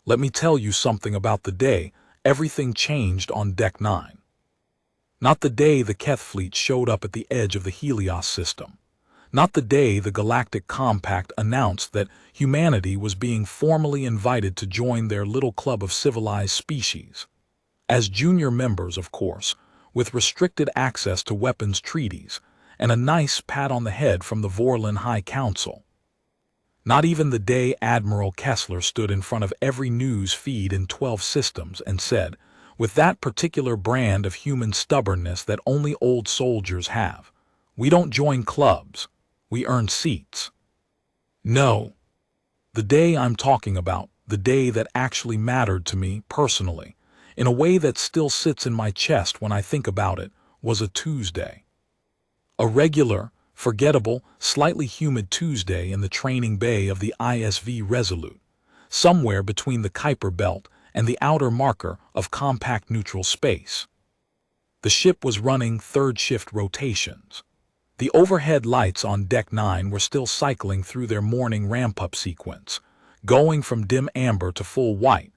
Let me tell you something about the day everything changed on Deck 9. Not the day the Keth fleet showed up at the edge of the Helios system. Not the day the Galactic Compact announced that humanity was being formally invited to join their little club of civilized species. As junior members, of course, with restricted access to weapons treaties, and a nice pat on the head from the Vorlon High Council. Not even the day Admiral Kessler stood in front of every news feed in 12 systems and said, with that particular brand of human stubbornness that only old soldiers have, "We don't join clubs, we earn seats." No. The day I'm talking about, the day that actually mattered to me personally, in a way that still sits in my chest when I think about it, was a Tuesday. A regular, forgettable, slightly humid Tuesday in the training bay of the ISV Resolute, somewhere between the Kuiper Belt and the outer marker of compact neutral space. The ship was running third-shift rotations. The overhead lights on Deck 9 were still cycling through their morning ramp-up sequence, going from dim amber to full white,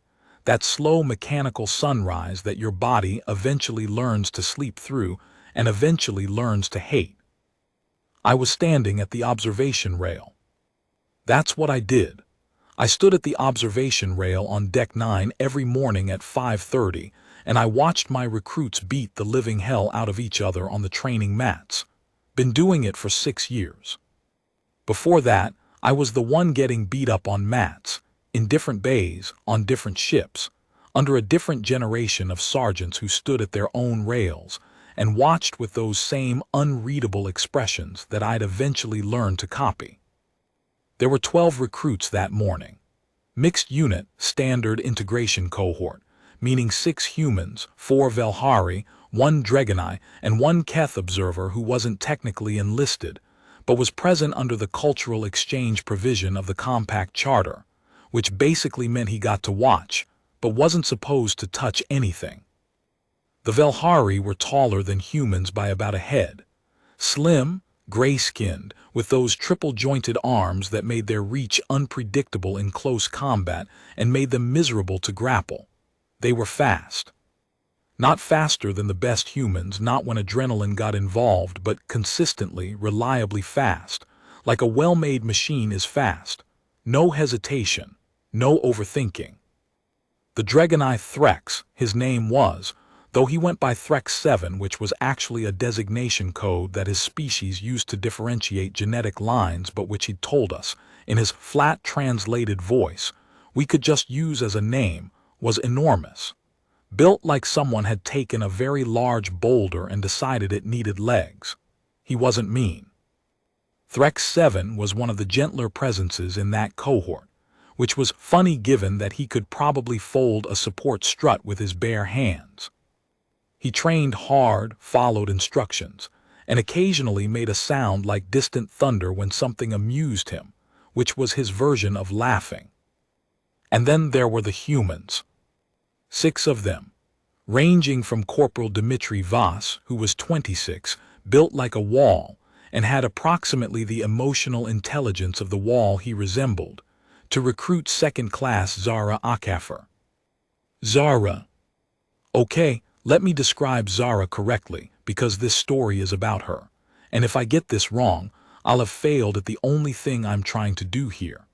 that slow mechanical sunrise that your body eventually learns to sleep through and eventually learns to hate. I was standing at the observation rail. That's what I did. I stood at the observation rail on Deck 9 every morning at 5:30, and I watched my recruits beat the living hell out of each other on the training mats. Been doing it for 6 years. Before that, I was the one getting beat up on mats, in different bays, on different ships, under a different generation of sergeants who stood at their own rails, and watched with those same unreadable expressions that I'd eventually learn to copy. There were 12 recruits that morning. Mixed unit, standard integration cohort, meaning 6 humans, 4 Velhari, 1 Dregonai, and 1 Keth observer who wasn't technically enlisted, but was present under the cultural exchange provision of the Compact Charter, which basically meant he got to watch, but wasn't supposed to touch anything. The Velhari were taller than humans by about a head, slim, gray-skinned, with those triple-jointed arms that made their reach unpredictable in close combat and made them miserable to grapple. They were fast. Not faster than the best humans, not when adrenaline got involved, but consistently, reliably fast, like a well-made machine is fast. No hesitation, no overthinking. The Dregonai Threx, his name was, though he went by Threx 7, which was actually a designation code that his species used to differentiate genetic lines, but which he'd told us, in his flat translated voice, we could just use as a name, was enormous. Built like someone had taken a very large boulder and decided it needed legs. He wasn't mean. Threx 7 was one of the gentler presences in that cohort, which was funny given that he could probably fold a support strut with his bare hands. He trained hard, followed instructions, and occasionally made a sound like distant thunder when something amused him, which was his version of laughing. And then there were the humans. 6 of them, ranging from Corporal Dmitri Voss, who was 26, built like a wall, and had approximately the emotional intelligence of the wall he resembled, to recruit second-class Zara Akafer. Zara. Okay, let me describe Zara correctly, because this story is about her, and if I get this wrong, I'll have failed at the only thing I'm trying to do here.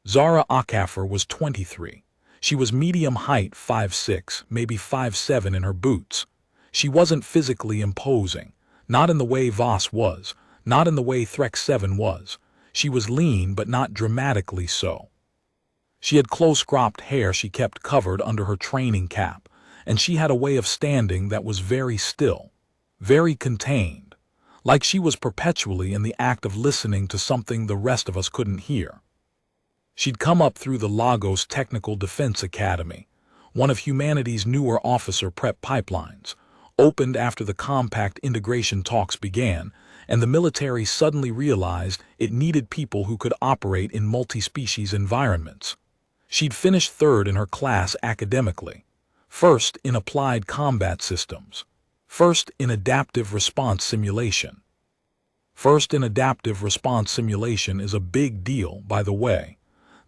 Zara Akafer was 23. She was medium height, 5'6", maybe 5'7" in her boots. She wasn't physically imposing, not in the way Voss was, not in the way Threx 7 was. She was lean, but not dramatically so. She had close-cropped hair she kept covered under her training cap, and she had a way of standing that was very still, very contained, like she was perpetually in the act of listening to something the rest of us couldn't hear. She'd come up through the Lagos Technical Defense Academy, one of humanity's newer officer prep pipelines, opened after the compact integration talks began, and the military suddenly realized it needed people who could operate in multi-species environments. She'd finished third in her class academically, first in applied combat systems, first in adaptive response simulation. First in adaptive response simulation is a big deal, by the way.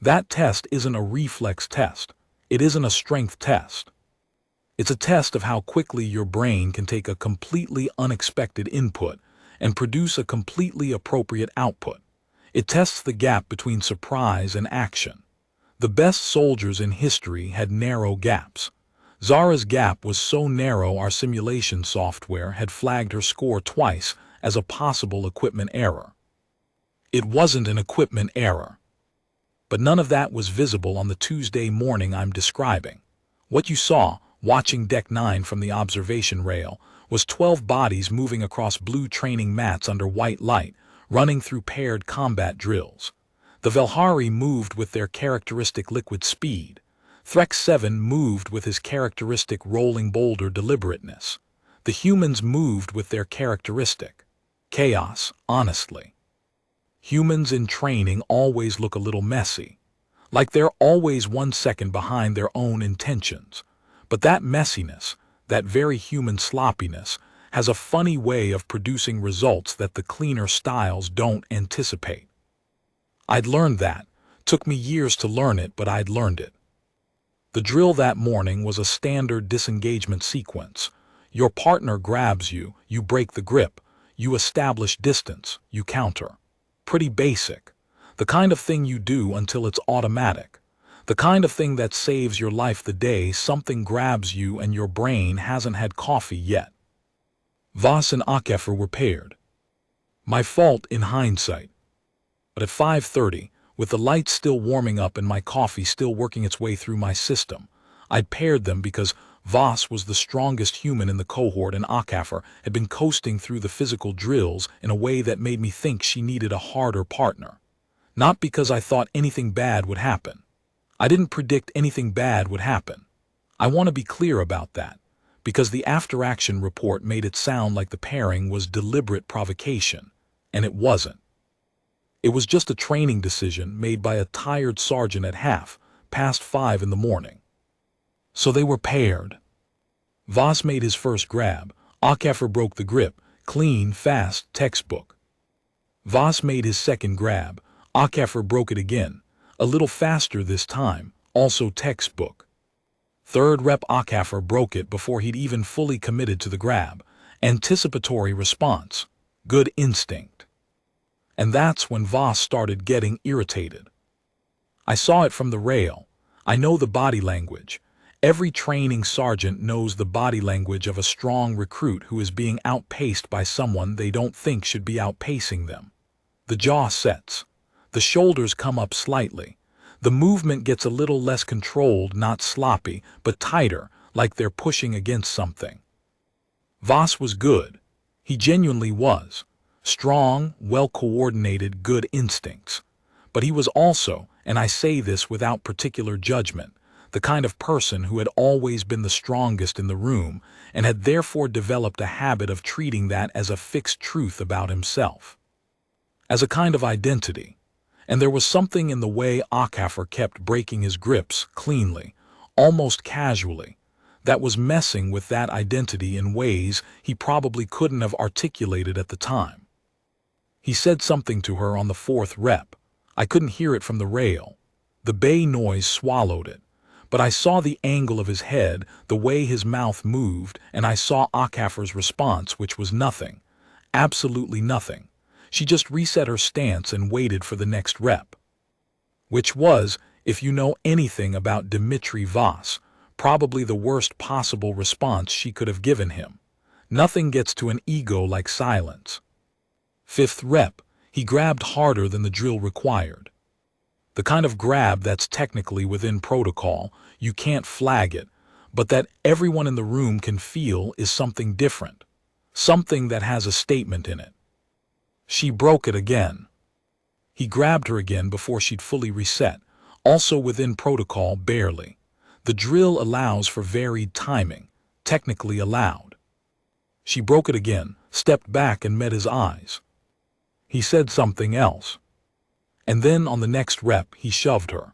That test isn't a reflex test. It isn't a strength test. It's a test of how quickly your brain can take a completely unexpected input and produce a completely appropriate output. It tests the gap between surprise and action. The best soldiers in history had narrow gaps. Zara's gap was so narrow our simulation software had flagged her score twice as a possible equipment error. It wasn't an equipment error. But none of that was visible on the Tuesday morning I'm describing. What you saw, watching Deck 9 from the observation rail, was 12 bodies moving across blue training mats under white light, running through paired combat drills. The Velhari moved with their characteristic liquid speed. Threk 7 moved with his characteristic rolling boulder deliberateness. The humans moved with their characteristic chaos, honestly. Humans in training always look a little messy, like they're always 1 second behind their own intentions. But that messiness, that very human sloppiness, has a funny way of producing results that the cleaner styles don't anticipate. I'd learned that. Took me years to learn it, but I'd learned it. The drill that morning was a standard disengagement sequence. Your partner grabs you, you break the grip, you establish distance, you counter. Pretty basic. The kind of thing you do until it's automatic. The kind of thing that saves your life the day something grabs you and your brain hasn't had coffee yet. Voss and Akefer were paired. My fault in hindsight. But at 5:30, with the lights still warming up and my coffee still working its way through my system, I'd paired them because Voss was the strongest human in the cohort and Akefer had been coasting through the physical drills in a way that made me think she needed a harder partner. Not because I thought anything bad would happen. I didn't predict anything bad would happen. I want to be clear about that, because the after-action report made it sound like the pairing was deliberate provocation, and it wasn't. It was just a training decision made by a tired sergeant at 5:30 in the morning. So they were paired. Voss made his first grab. Akefer broke the grip, clean, fast, textbook. Voss made his second grab. Akefer broke it again, a little faster this time, also textbook. Third rep Akefer broke it before he'd even fully committed to the grab. Anticipatory response. Good instinct. And that's when Voss started getting irritated. I saw it from the rail. I know the body language. Every training sergeant knows the body language of a strong recruit who is being outpaced by someone they don't think should be outpacing them. The jaw sets. The shoulders come up slightly. The movement gets a little less controlled, not sloppy, but tighter, like they're pushing against something. Voss was good. He genuinely was. Strong, well-coordinated, good instincts. But he was also, and I say this without particular judgment, the kind of person who had always been the strongest in the room and had therefore developed a habit of treating that as a fixed truth about himself. As a kind of identity. And there was something in the way Akefer kept breaking his grips cleanly, almost casually, that was messing with that identity in ways he probably couldn't have articulated at the time. He said something to her on the 4th rep. I couldn't hear it from the rail. The bay noise swallowed it. But I saw the angle of his head, the way his mouth moved, and I saw Akefer's response, which was nothing. Absolutely nothing. She just reset her stance and waited for the next rep. Which was, if you know anything about Dmitri Voss, probably the worst possible response she could have given him. Nothing gets to an ego like silence. 5th rep, he grabbed harder than the drill required. The kind of grab that's technically within protocol, you can't flag it, but that everyone in the room can feel is something different. Something that has a statement in it. She broke it again. He grabbed her again before she'd fully reset, also within protocol barely. The drill allows for varied timing, technically allowed. She broke it again, stepped back and met his eyes. He said something else. And then on the next rep he shoved her.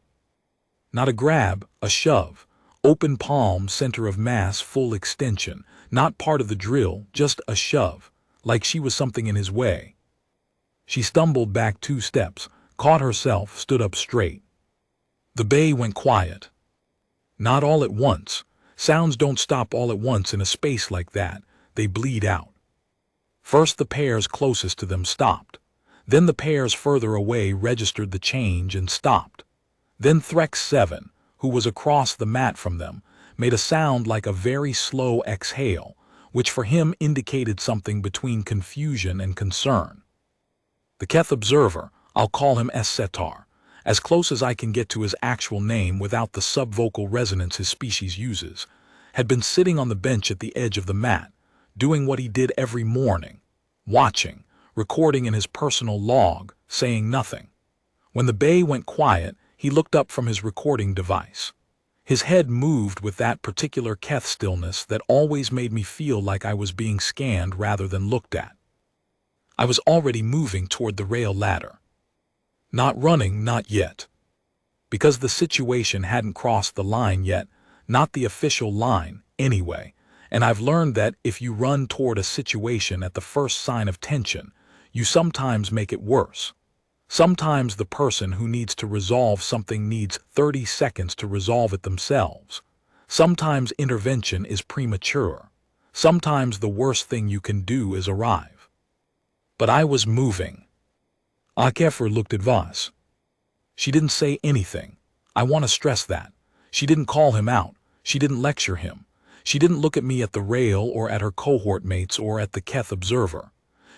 Not a grab, a shove. Open palm, center of mass, full extension. Not part of the drill, just a shove, like she was something in his way. She stumbled back 2 steps, caught herself, stood up straight. The bay went quiet. Not all at once. Sounds don't stop all at once in a space like that. They bleed out. First the pairs closest to them stopped. Then the pairs further away registered the change and stopped. Then Threx 7, who was across the mat from them, made a sound like a very slow exhale, which for him indicated something between confusion and concern. The Keth observer, I'll call him Setar, as close as I can get to his actual name without the subvocal resonance his species uses, had been sitting on the bench at the edge of the mat, doing what he did every morning, watching, recording in his personal log, saying nothing. When the bay went quiet, he looked up from his recording device. His head moved with that particular Keth stillness that always made me feel like I was being scanned rather than looked at. I was already moving toward the rail ladder. Not running, not yet. Because the situation hadn't crossed the line yet, not the official line, anyway, and I've learned that if you run toward a situation at the first sign of tension, you sometimes make it worse. Sometimes the person who needs to resolve something needs 30 seconds to resolve it themselves. Sometimes intervention is premature. Sometimes the worst thing you can do is arrive. But I was moving. Akefer looked at Voss. She didn't say anything. I want to stress that. She didn't call him out. She didn't lecture him. She didn't look at me at the rail or at her cohort mates or at the Keth observer.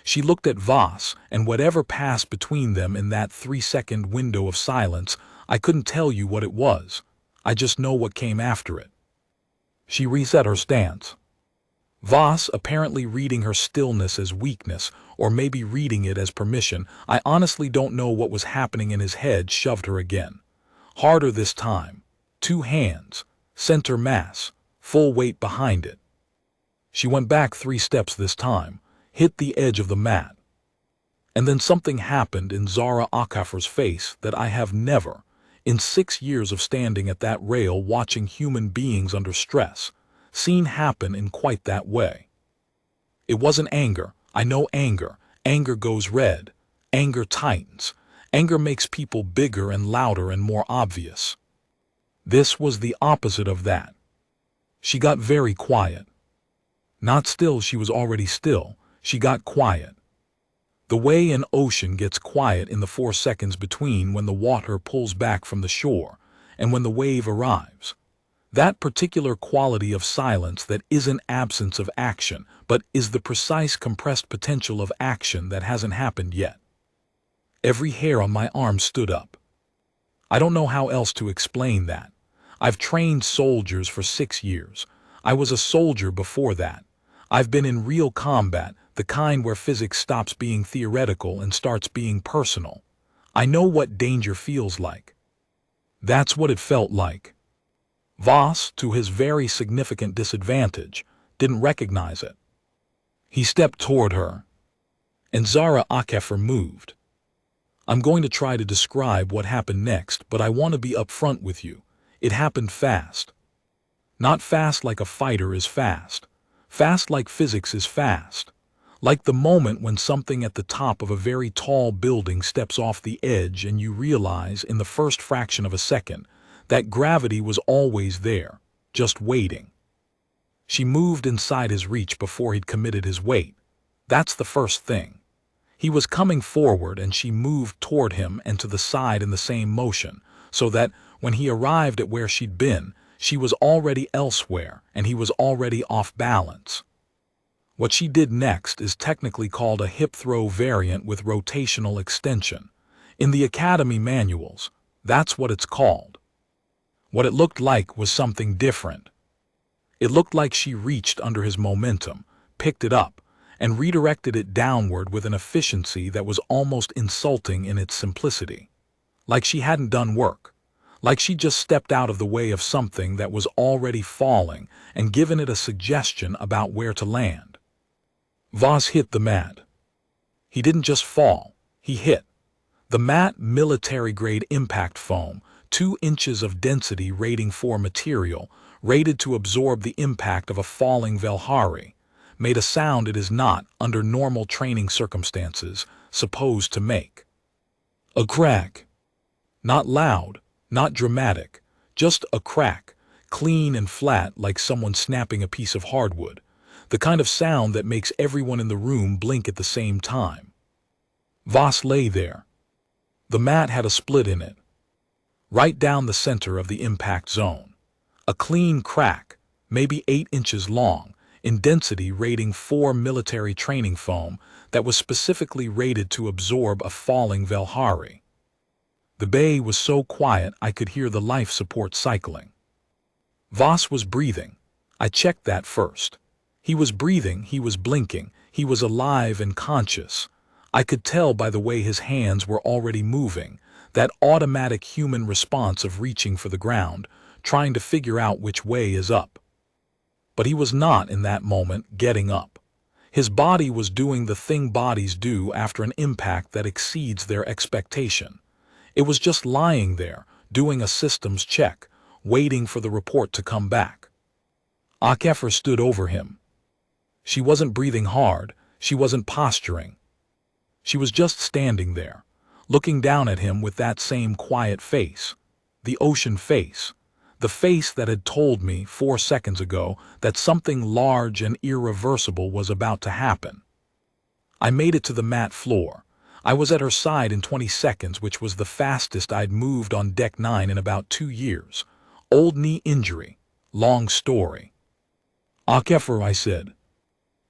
She looked at Voss, and whatever passed between them in that 3-second window of silence, I couldn't tell you what it was. I just know what came after it. She reset her stance. Voss, apparently reading her stillness as weakness, or maybe reading it as permission, I honestly don't know what was happening in his head, shoved her again. Harder this time. 2 hands. Center mass. Full weight behind it. She went back 3 steps this time, hit the edge of the mat. And then something happened in Zara Akafer's face that I have never, in 6 years of standing at that rail watching human beings under stress, seen happen in quite that way. It wasn't anger. I know anger. Anger goes red. Anger tightens. Anger makes people bigger and louder and more obvious. This was the opposite of that. She got very quiet. Not still, she was already still. She got quiet. The way an ocean gets quiet in the 4 seconds between when the water pulls back from the shore and when the wave arrives. That particular quality of silence that isn't absence of action, but is the precise compressed potential of action that hasn't happened yet. Every hair on my arm stood up. I don't know how else to explain that. I've trained soldiers for 6 years. I was a soldier before that. I've been in real combat, the kind where physics stops being theoretical and starts being personal. I know what danger feels like. That's what it felt like. Voss, to his very significant disadvantage, didn't recognize it. He stepped toward her, and Zara Akefer moved. I'm going to try to describe what happened next, but I want to be upfront with you. It happened fast. Not fast like a fighter is fast. Fast like physics is fast. Like the moment when something at the top of a very tall building steps off the edge and you realize in the first fraction of a second that gravity was always there, just waiting. She moved inside his reach before he'd committed his weight. That's the first thing. He was coming forward and she moved toward him and to the side in the same motion, so that when he arrived at where she'd been, she was already elsewhere and he was already off balance. What she did next is technically called a hip throw variant with rotational extension. In the Academy manuals, that's what it's called. What it looked like was something different. It looked like she reached under his momentum, picked it up, and redirected it downward with an efficiency that was almost insulting in its simplicity. Like she hadn't done work. Like she just stepped out of the way of something that was already falling and given it a suggestion about where to land. Voss hit the mat. He didn't just fall, he hit. The mat military-grade impact foam, 2 inches of density rating for material, rated to absorb the impact of a falling Velhari, made a sound it is not, under normal training circumstances, supposed to make. A crack. Not loud, Not dramatic, just a crack, clean and flat like someone snapping a piece of hardwood, the kind of sound that makes everyone in the room blink at the same time. Voss lay there. The mat had a split in it, right down the center of the impact zone. A clean crack, maybe 8 inches long, in density rating 4 military training foam that was specifically rated to absorb a falling Velhari. The bay was so quiet I could hear the life support cycling. Voss was breathing. I checked that first. He was breathing, he was blinking, he was alive and conscious. I could tell by the way his hands were already moving, that automatic human response of reaching for the ground, trying to figure out which way is up. But he was not in that moment getting up. His body was doing the thing bodies do after an impact that exceeds their expectation. It was just lying there, doing a systems check, waiting for the report to come back. HFY stood over him. She wasn't breathing hard, she wasn't posturing. She was just standing there, looking down at him with that same quiet face, the ocean face, the face that had told me 4 seconds ago that something large and irreversible was about to happen. I made it to the mat floor. I was at her side in 20 seconds, which was the fastest I'd moved on Deck 9 in about 2 years. Old knee injury. Long story. HFY, I said.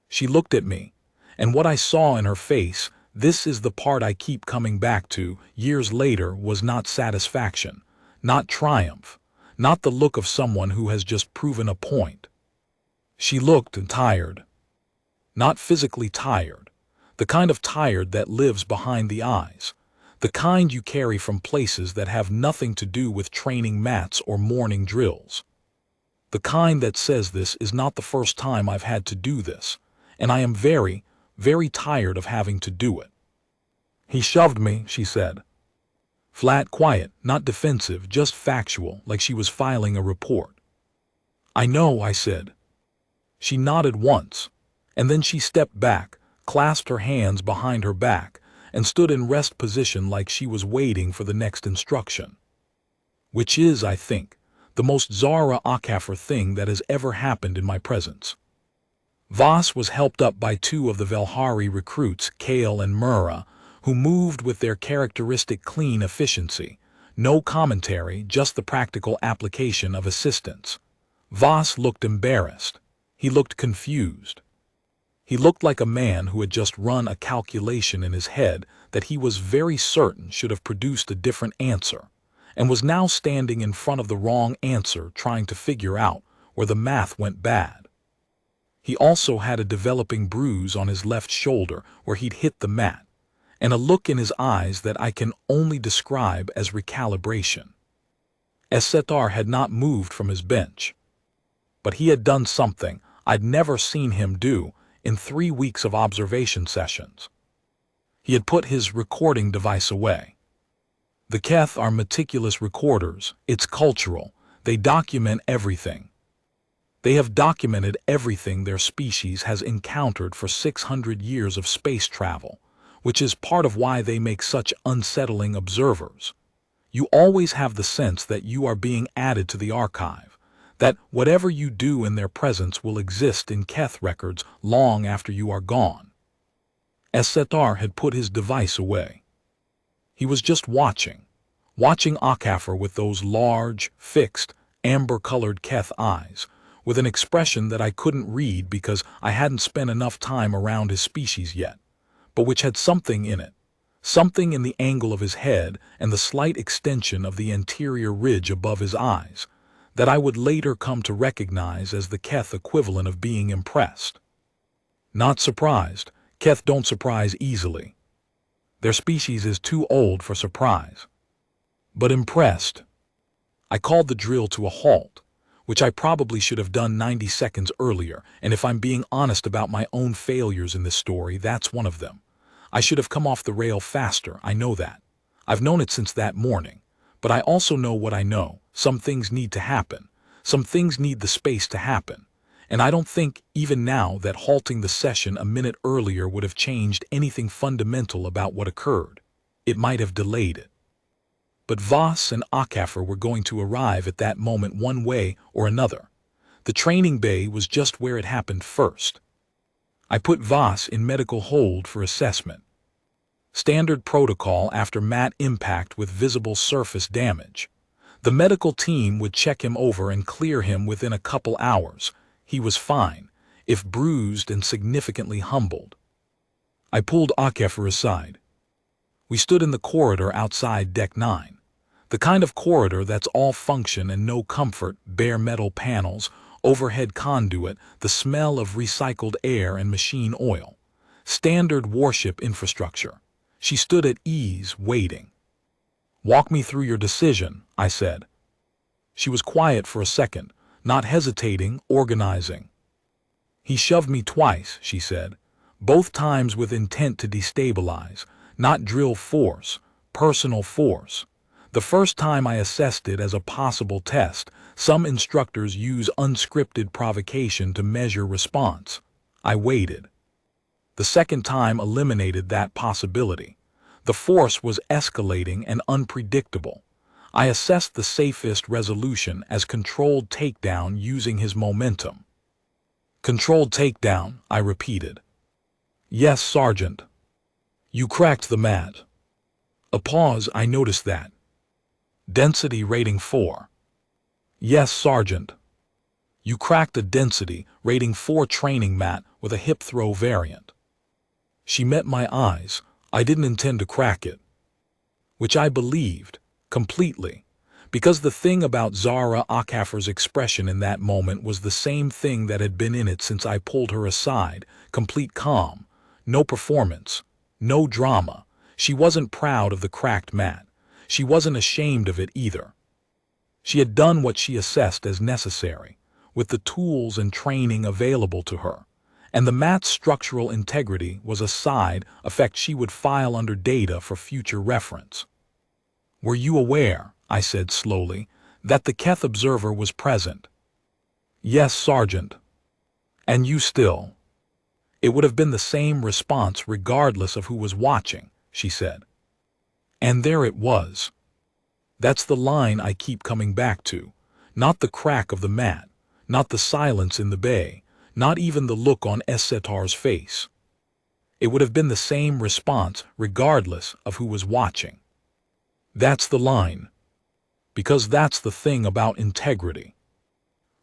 She looked at me, and what I saw in her face, this is the part I keep coming back to, years later, was not satisfaction, not triumph, not the look of someone who has just proven a point. She looked tired. Not physically tired, the kind of tired that lives behind the eyes, the kind you carry from places that have nothing to do with training mats or morning drills. The kind that says this is not the first time I've had to do this, and I am very, very tired of having to do it. He shoved me, she said. Flat, quiet, not defensive, just factual, like she was filing a report. I know, I said. She nodded once, and then she stepped back, clasped her hands behind her back, and stood in rest position like she was waiting for the next instruction. Which is, I think, the most Zara HFY thing that has ever happened in my presence. Voss was helped up by 2 of the Velhari recruits, Kale and Mura, who moved with their characteristic clean efficiency, no commentary, just the practical application of assistance. Voss looked embarrassed. He looked confused. He looked like a man who had just run a calculation in his head that he was very certain should have produced a different answer, and was now standing in front of the wrong answer trying to figure out where the math went bad. He also had a developing bruise on his left shoulder where he'd hit the mat, and a look in his eyes that I can only describe as recalibration. Setar had not moved from his bench, but he had done something I'd never seen him do in 3 weeks of observation sessions. He had put his recording device away. The Keth are meticulous recorders. It's cultural. They document everything. They have documented everything their species has encountered for 600 years of space travel, which is part of why they make such unsettling observers. You always have the sense that you are being added to the archive, that whatever you do in their presence will exist in Keth records long after you are gone. Setar had put his device away. He was just watching HFY with those large, fixed, amber-colored Keth eyes, with an expression that I couldn't read because I hadn't spent enough time around his species yet, but which had something in it, something in the angle of his head and the slight extension of the anterior ridge above his eyes, that I would later come to recognize as the Keth equivalent of being impressed. Not surprised. Keth don't surprise easily. Their species is too old for surprise. But impressed. I called the drill to a halt, which I probably should have done 90 seconds earlier, and if I'm being honest about my own failures in this story, that's one of them. I should have come off the rail faster, I know that. I've known it since that morning. But I also know what I know. Some things need to happen. Some things need the space to happen. And I don't think, even now, that halting the session a minute earlier would have changed anything fundamental about what occurred. It might have delayed it. but Voss and Akafor were going to arrive at that moment one way or another. The training bay was just where it happened first. I put Voss in medical hold for assessment. Standard protocol after mat impact with visible surface damage. The medical team would check him over and clear him within a couple hours. He was fine, if bruised and significantly humbled. I pulled Akafor aside. We stood in the corridor outside Deck 9. The kind of corridor that's all function and no comfort, bare metal panels, overhead conduit, the smell of recycled air and machine oil. Standard warship infrastructure. She stood at ease, waiting. "Walk me through your decision," I said. She was quiet for a second, not hesitating, organizing. "He shoved me twice," she said, "both times with intent to destabilize, not drill force, personal force. The first time I assessed it as a possible test. Some instructors use unscripted provocation to measure response. I waited. The second time eliminated that possibility. The force was escalating and unpredictable. I assessed the safest resolution as controlled takedown using his momentum. "Controlled takedown," I repeated. "Yes, Sergeant." "You cracked the mat." A pause, I noticed that. "Density rating 4. "Yes, Sergeant." "You cracked a density rating 4 training mat with a hip throw variant." She met my eyes. I didn't intend to crack it. Which I believed, completely, because the thing about Zara Akafor's expression in that moment was the same thing that had been in it since I pulled her aside, complete calm, no performance, no drama. She wasn't proud of the cracked mat. She wasn't ashamed of it either. She had done what she assessed as necessary, with the tools and training available to her, and the mat's structural integrity was a side effect she would file under data for future reference. "Were you aware," I said slowly, "that the Keth observer was present?" "Yes, Sergeant." "And you still?" "It would have been the same response regardless of who was watching," she said. And there it was. That's the line I keep coming back to. Not the crack of the mat, not the silence in the bay, not even the look on Essetar's face. It would have been the same response regardless of who was watching. That's the line. Because that's the thing about integrity.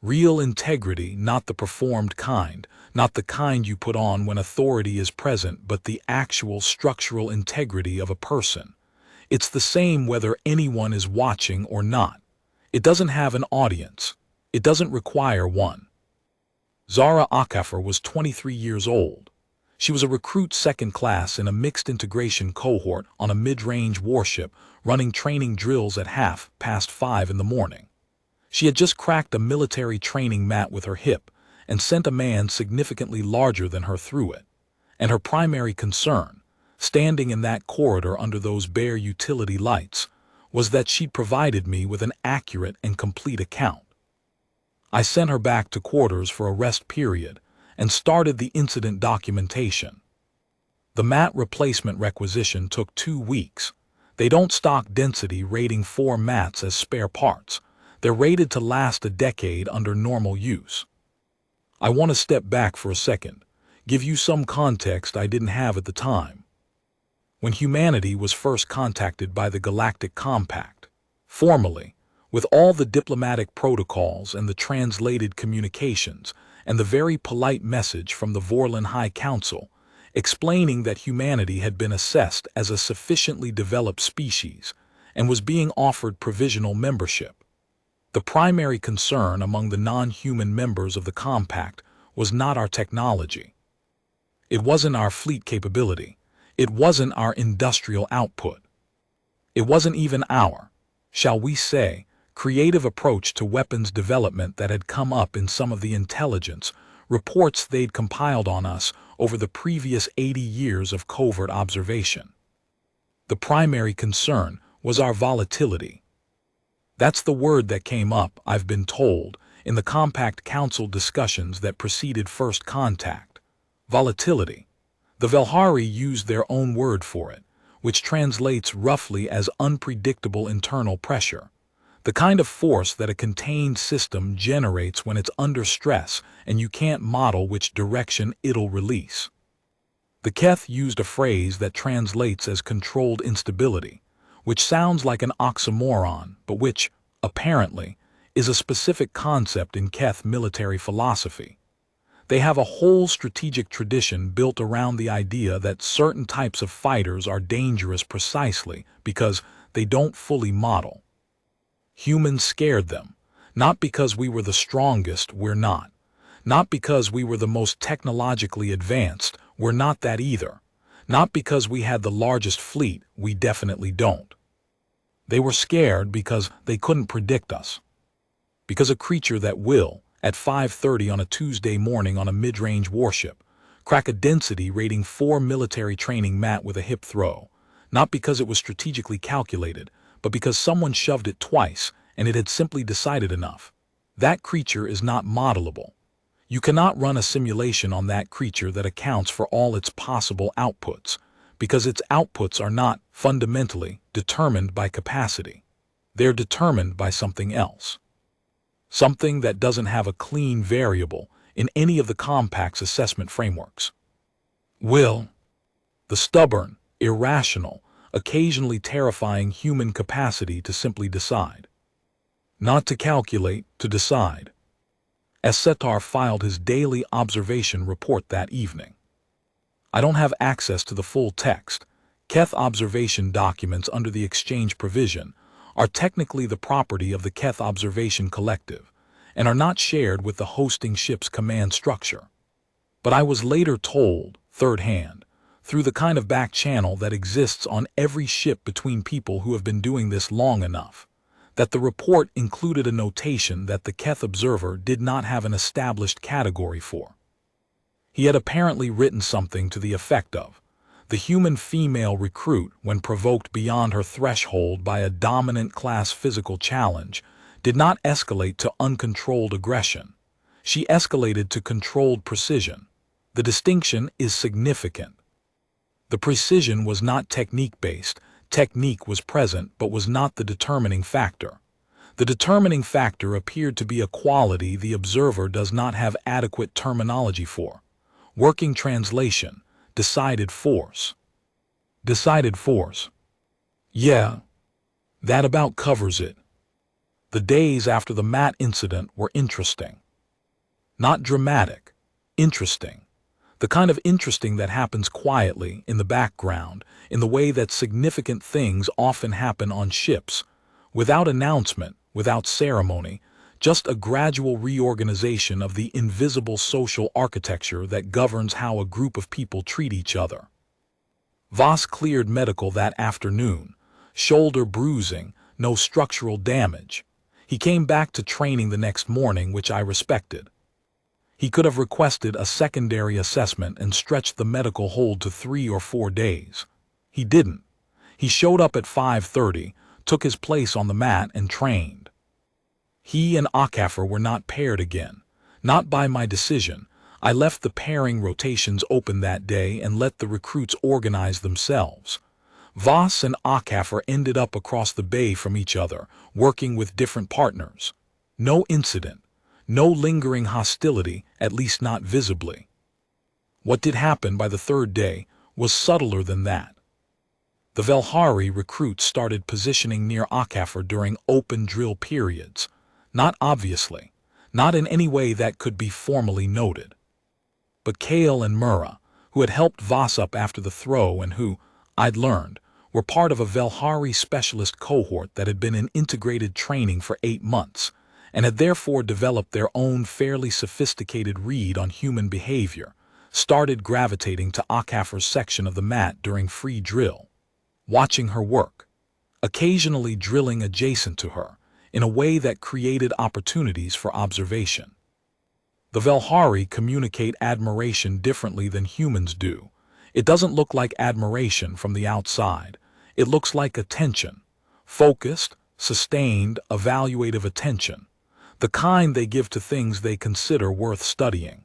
Real integrity, not the performed kind, not the kind you put on when authority is present, but the actual structural integrity of a person. It's the same whether anyone is watching or not. It doesn't have an audience. It doesn't require one. Zara Akafor was 23 years old. She was a recruit second class in a mixed integration cohort on a mid-range warship running training drills at 5:30 in the morning. She had just cracked a military training mat with her hip and sent a man significantly larger than her through it. And her primary concern, standing in that corridor under those bare utility lights, was that she'd provided me with an accurate and complete account. I sent her back to quarters for a rest period and started the incident documentation. The mat replacement requisition took 2 weeks. They don't stock density rating 4 mats as spare parts. They're rated to last a decade under normal use. I want to step back for a second, give you some context I didn't have at the time. When humanity was first contacted by the Galactic Compact, formally, with all the diplomatic protocols and the translated communications and the very polite message from the Vorlon High Council, explaining that humanity had been assessed as a sufficiently developed species and was being offered provisional membership. The primary concern among the non-human members of the Compact was not our technology. It wasn't our fleet capability. It wasn't our industrial output. It wasn't even our, shall we say, creative approach to weapons development that had come up in some of the intelligence reports they'd compiled on us over the previous 80 years of covert observation. The primary concern was our volatility. That's the word that came up, I've been told, in the Compact Council discussions that preceded first contact. Volatility. The Velhari used their own word for it, which translates roughly as unpredictable internal pressure, the kind of force that a contained system generates when it's under stress and you can't model which direction it'll release. The Keth used a phrase that translates as controlled instability, which sounds like an oxymoron, but which, apparently, is a specific concept in Keth military philosophy. They have a whole strategic tradition built around the idea that certain types of fighters are dangerous precisely because they don't fully model. Humans scared them, not because we were the strongest, we're not. Not because we were the most technologically advanced, we're not that either. Not because we had the largest fleet, we definitely don't. They were scared because they couldn't predict us. Because a creature that will, at 5:30 on a Tuesday morning on a mid-range warship, crack a density rating 4 military training mat with a hip throw, not because it was strategically calculated, but because someone shoved it twice and it had simply decided enough. That creature is not modelable. You cannot run a simulation on that creature that accounts for all its possible outputs, because its outputs are not, fundamentally, determined by capacity. They're determined by something else. Something that doesn't have a clean variable in any of the compact's assessment frameworks. Will, the stubborn, irrational, occasionally terrifying human capacity to simply decide. Not to calculate, to decide. As Setar filed his daily observation report that evening. I don't have access to the full text. Keth observation documents under the exchange provision are technically the property of the Keth Observation Collective and are not shared with the hosting ship's command structure. But I was later told, third hand, through the kind of back channel that exists on every ship between people who have been doing this long enough, that the report included a notation that the Keth observer did not have an established category for. He had apparently written something to the effect of, the human female recruit, when provoked beyond her threshold by a dominant class physical challenge, did not escalate to uncontrolled aggression. She escalated to controlled precision. The distinction is significant. The precision was not technique-based. Technique was present but was not the determining factor. The determining factor appeared to be a quality the observer does not have adequate terminology for. Working translation, decided force. Decided force. Yeah, that about covers it. The days after the mat incident were interesting. Not dramatic, interesting. The kind of interesting that happens quietly, in the background, in the way that significant things often happen on ships, without announcement, without ceremony, just a gradual reorganization of the invisible social architecture that governs how a group of people treat each other. Voss cleared medical that afternoon, shoulder bruising, no structural damage. He came back to training the next morning, which I respected. He could have requested a secondary assessment and stretched the medical hold to 3 or 4 days. He didn't. He showed up at 5:30, took his place on the mat and trained. He and Akafor were not paired again. Not by my decision. I left the pairing rotations open that day and let the recruits organize themselves. Voss and Akafor ended up across the bay from each other, working with different partners. No incident. No lingering hostility, at least not visibly. What did happen by the third day was subtler than that. The Velhari recruits started positioning near Akafor during open drill periods, not obviously, not in any way that could be formally noted. But Kale and Murrah, who had helped Voss up after the throw and who, I'd learned, were part of a Velhari specialist cohort that had been in integrated training for 8 months, and had therefore developed their own fairly sophisticated read on human behavior, started gravitating to Akafor's section of the mat during free drill, watching her work, occasionally drilling adjacent to her, in a way that created opportunities for observation. The Velhari communicate admiration differently than humans do. It doesn't look like admiration from the outside. It looks like attention, focused, sustained, evaluative attention. The kind they give to things they consider worth studying.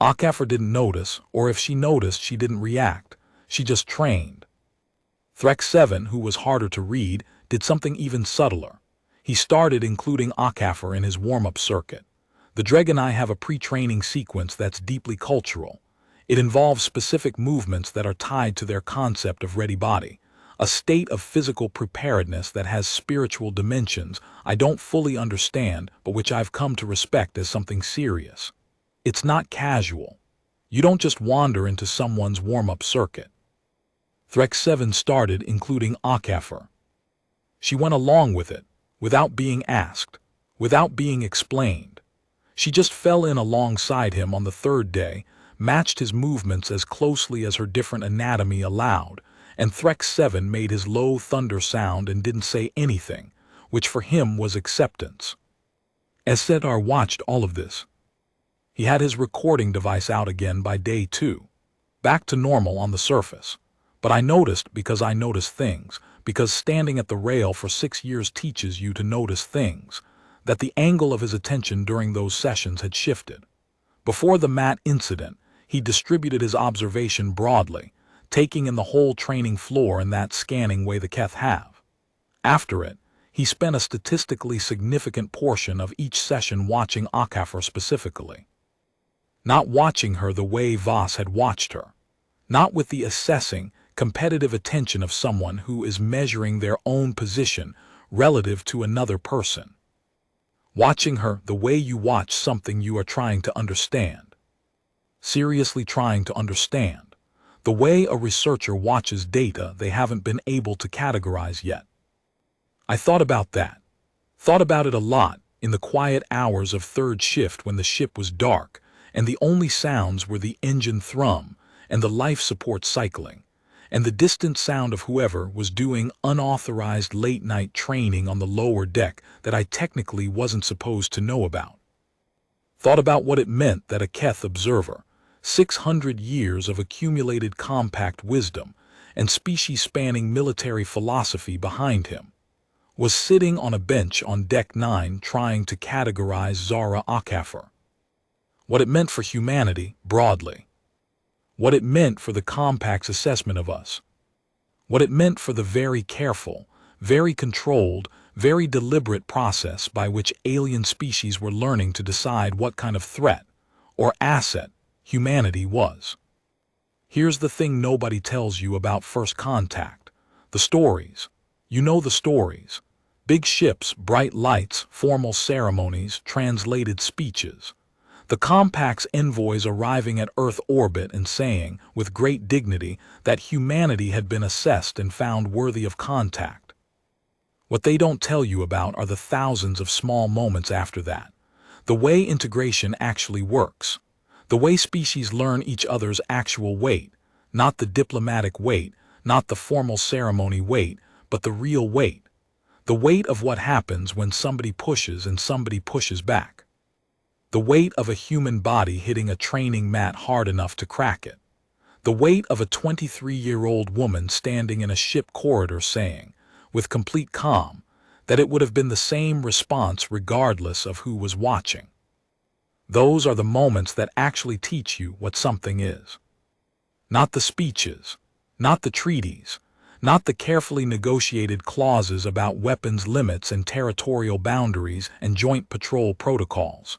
Akafor didn't notice, or if she noticed, she didn't react. She just trained. Threk 7, who was harder to read, did something even subtler. He started including Akafor in his warm-up circuit. The Dragonai have a pre-training sequence that's deeply cultural. It involves specific movements that are tied to their concept of ready body, a state of physical preparedness that has spiritual dimensions I don't fully understand, but which I've come to respect as something serious. It's not casual. You don't just wander into someone's warm-up circuit. Threk 7 started including Akafor. She went along with it, without being asked, without being explained. She just fell in alongside him on the third day, matched his movements as closely as her different anatomy allowed, and Threk 7 made his low thunder sound and didn't say anything, which for him was acceptance. As Sedar watched all of this, he had his recording device out again by day 2, back to normal on the surface. But I noticed because I notice things, because standing at the rail for 6 years teaches you to notice things, that the angle of his attention during those sessions had shifted. Before the mat incident, he distributed his observation broadly, taking in the whole training floor in that scanning way the Keth have. After it, he spent a statistically significant portion of each session watching Akafor specifically. Not watching her the way Voss had watched her. Not with the assessing, competitive attention of someone who is measuring their own position relative to another person. Watching her the way you watch something you are trying to understand. Seriously trying to understand. The way a researcher watches data they haven't been able to categorize yet. I thought about that. Thought about it a lot in the quiet hours of third shift when the ship was dark and the only sounds were the engine thrum and the life support cycling, and the distant sound of whoever was doing unauthorized late-night training on the lower deck that I technically wasn't supposed to know about. Thought about what it meant that a Keth observer, 600 years of accumulated compact wisdom and species-spanning military philosophy behind him, was sitting on a bench on Deck 9 trying to categorize Zara Akafor. What it meant for humanity, broadly. What it meant for the Compact's assessment of us. What it meant for the very careful, very controlled, very deliberate process by which alien species were learning to decide what kind of threat, or asset, humanity was. Here's the thing nobody tells you about first contact. The stories. You know the stories. Big ships, bright lights, formal ceremonies, translated speeches. The Compact's envoys arriving at Earth orbit and saying, with great dignity, that humanity had been assessed and found worthy of contact. What they don't tell you about are the thousands of small moments after that. The way integration actually works. The way species learn each other's actual weight, not the diplomatic weight, not the formal ceremony weight, but the real weight. The weight of what happens when somebody pushes and somebody pushes back. The weight of a human body hitting a training mat hard enough to crack it. The weight of a 23-year-old woman standing in a ship corridor saying, with complete calm, that it would have been the same response regardless of who was watching. Those are the moments that actually teach you what something is. Not the speeches, not the treaties, not the carefully negotiated clauses about weapons limits and territorial boundaries and joint patrol protocols.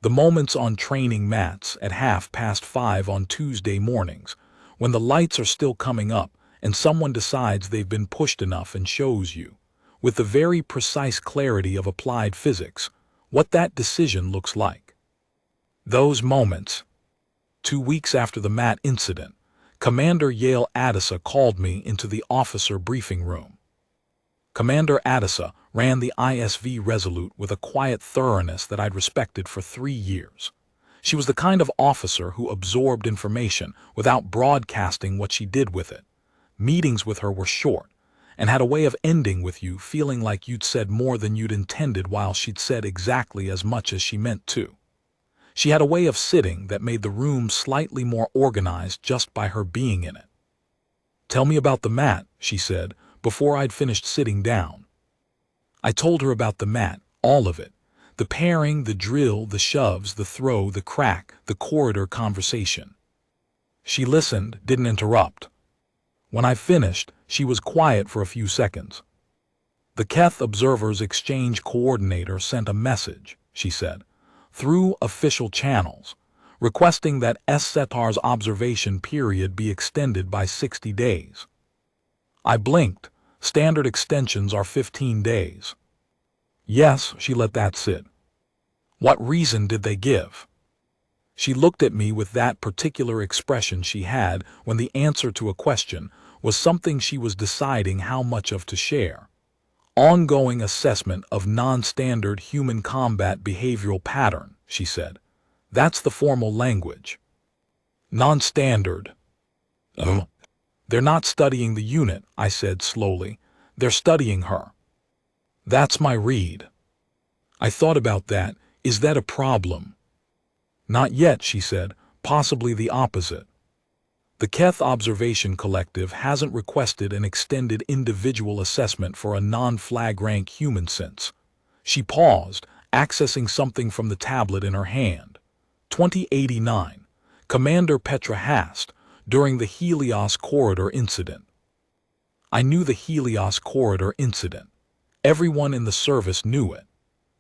The moments on training mats at 5:30 on Tuesday mornings, when the lights are still coming up and someone decides they've been pushed enough and shows you, with the very precise clarity of applied physics, what that decision looks like. Those moments. 2 weeks after the mat incident, Commander Yale Adisa called me into the officer briefing room. Commander Adisa ran the ISV Resolute with a quiet thoroughness that I'd respected for 3 years. She was the kind of officer who absorbed information without broadcasting what she did with it. Meetings with her were short, and had a way of ending with you feeling like you'd said more than you'd intended while she'd said exactly as much as she meant to. She had a way of sitting that made the room slightly more organized just by her being in it. "Tell me about the mat," she said, before I'd finished sitting down. I told her about the mat, all of it. The pairing, the drill, the shoves, the throw, the crack, the corridor conversation. She listened, didn't interrupt. When I finished, She was quiet for a few seconds. "The Keth Observer's Exchange Coordinator sent a message," she said, "through official channels, requesting that Setar's observation period be extended by 60 days. I blinked. Standard extensions are 15 days. Yes, she let that sit. What reason did they give? She looked at me with that particular expression she had when the answer to a question was something she was deciding how much of to share. Ongoing assessment of non-standard human combat behavioral pattern, she said. That's the formal language. Non-standard. Oh. They're not studying the unit, I said slowly. They're studying her. That's my read. I thought about that. Is that a problem? Not yet, she said. Possibly the opposite. The Keth Observation Collective hasn't requested an extended individual assessment for a non-flag rank human since. She paused, accessing something from the tablet in her hand. 2089. Commander Petra Hast, during the Helios Corridor incident. I knew the Helios Corridor incident. Everyone in the service knew it.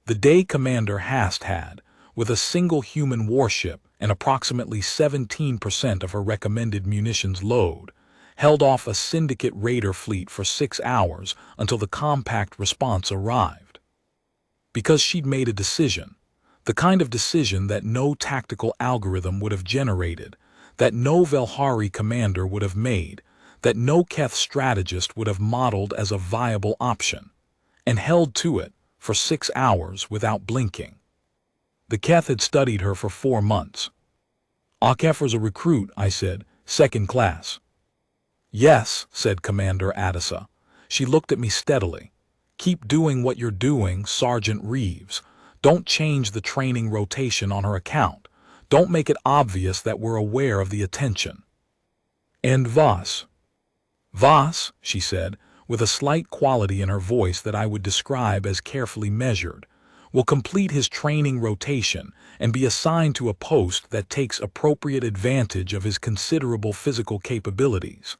The day Commander Hast had, with a single human warship and approximately 17% of her recommended munitions load, held off a syndicate raider fleet for 6 hours until the compact response arrived. Because she'd made a decision, the kind of decision that no tactical algorithm would have generated, that no Velhari commander would have made, that no Keth strategist would have modeled as a viable option, and held to it for 6 hours without blinking. The Keth had studied her for 4 months. Akefer's a recruit, I said, 2nd class. Yes, said Commander Adisa. She looked at me steadily. Keep doing what you're doing, Sergeant Reeves. Don't change the training rotation on her account. Don't make it obvious that we're aware of the attention. And Voss? Voss, she said, with a slight quality in her voice that I would describe as carefully measured, will complete his training rotation and be assigned to a post that takes appropriate advantage of his considerable physical capabilities.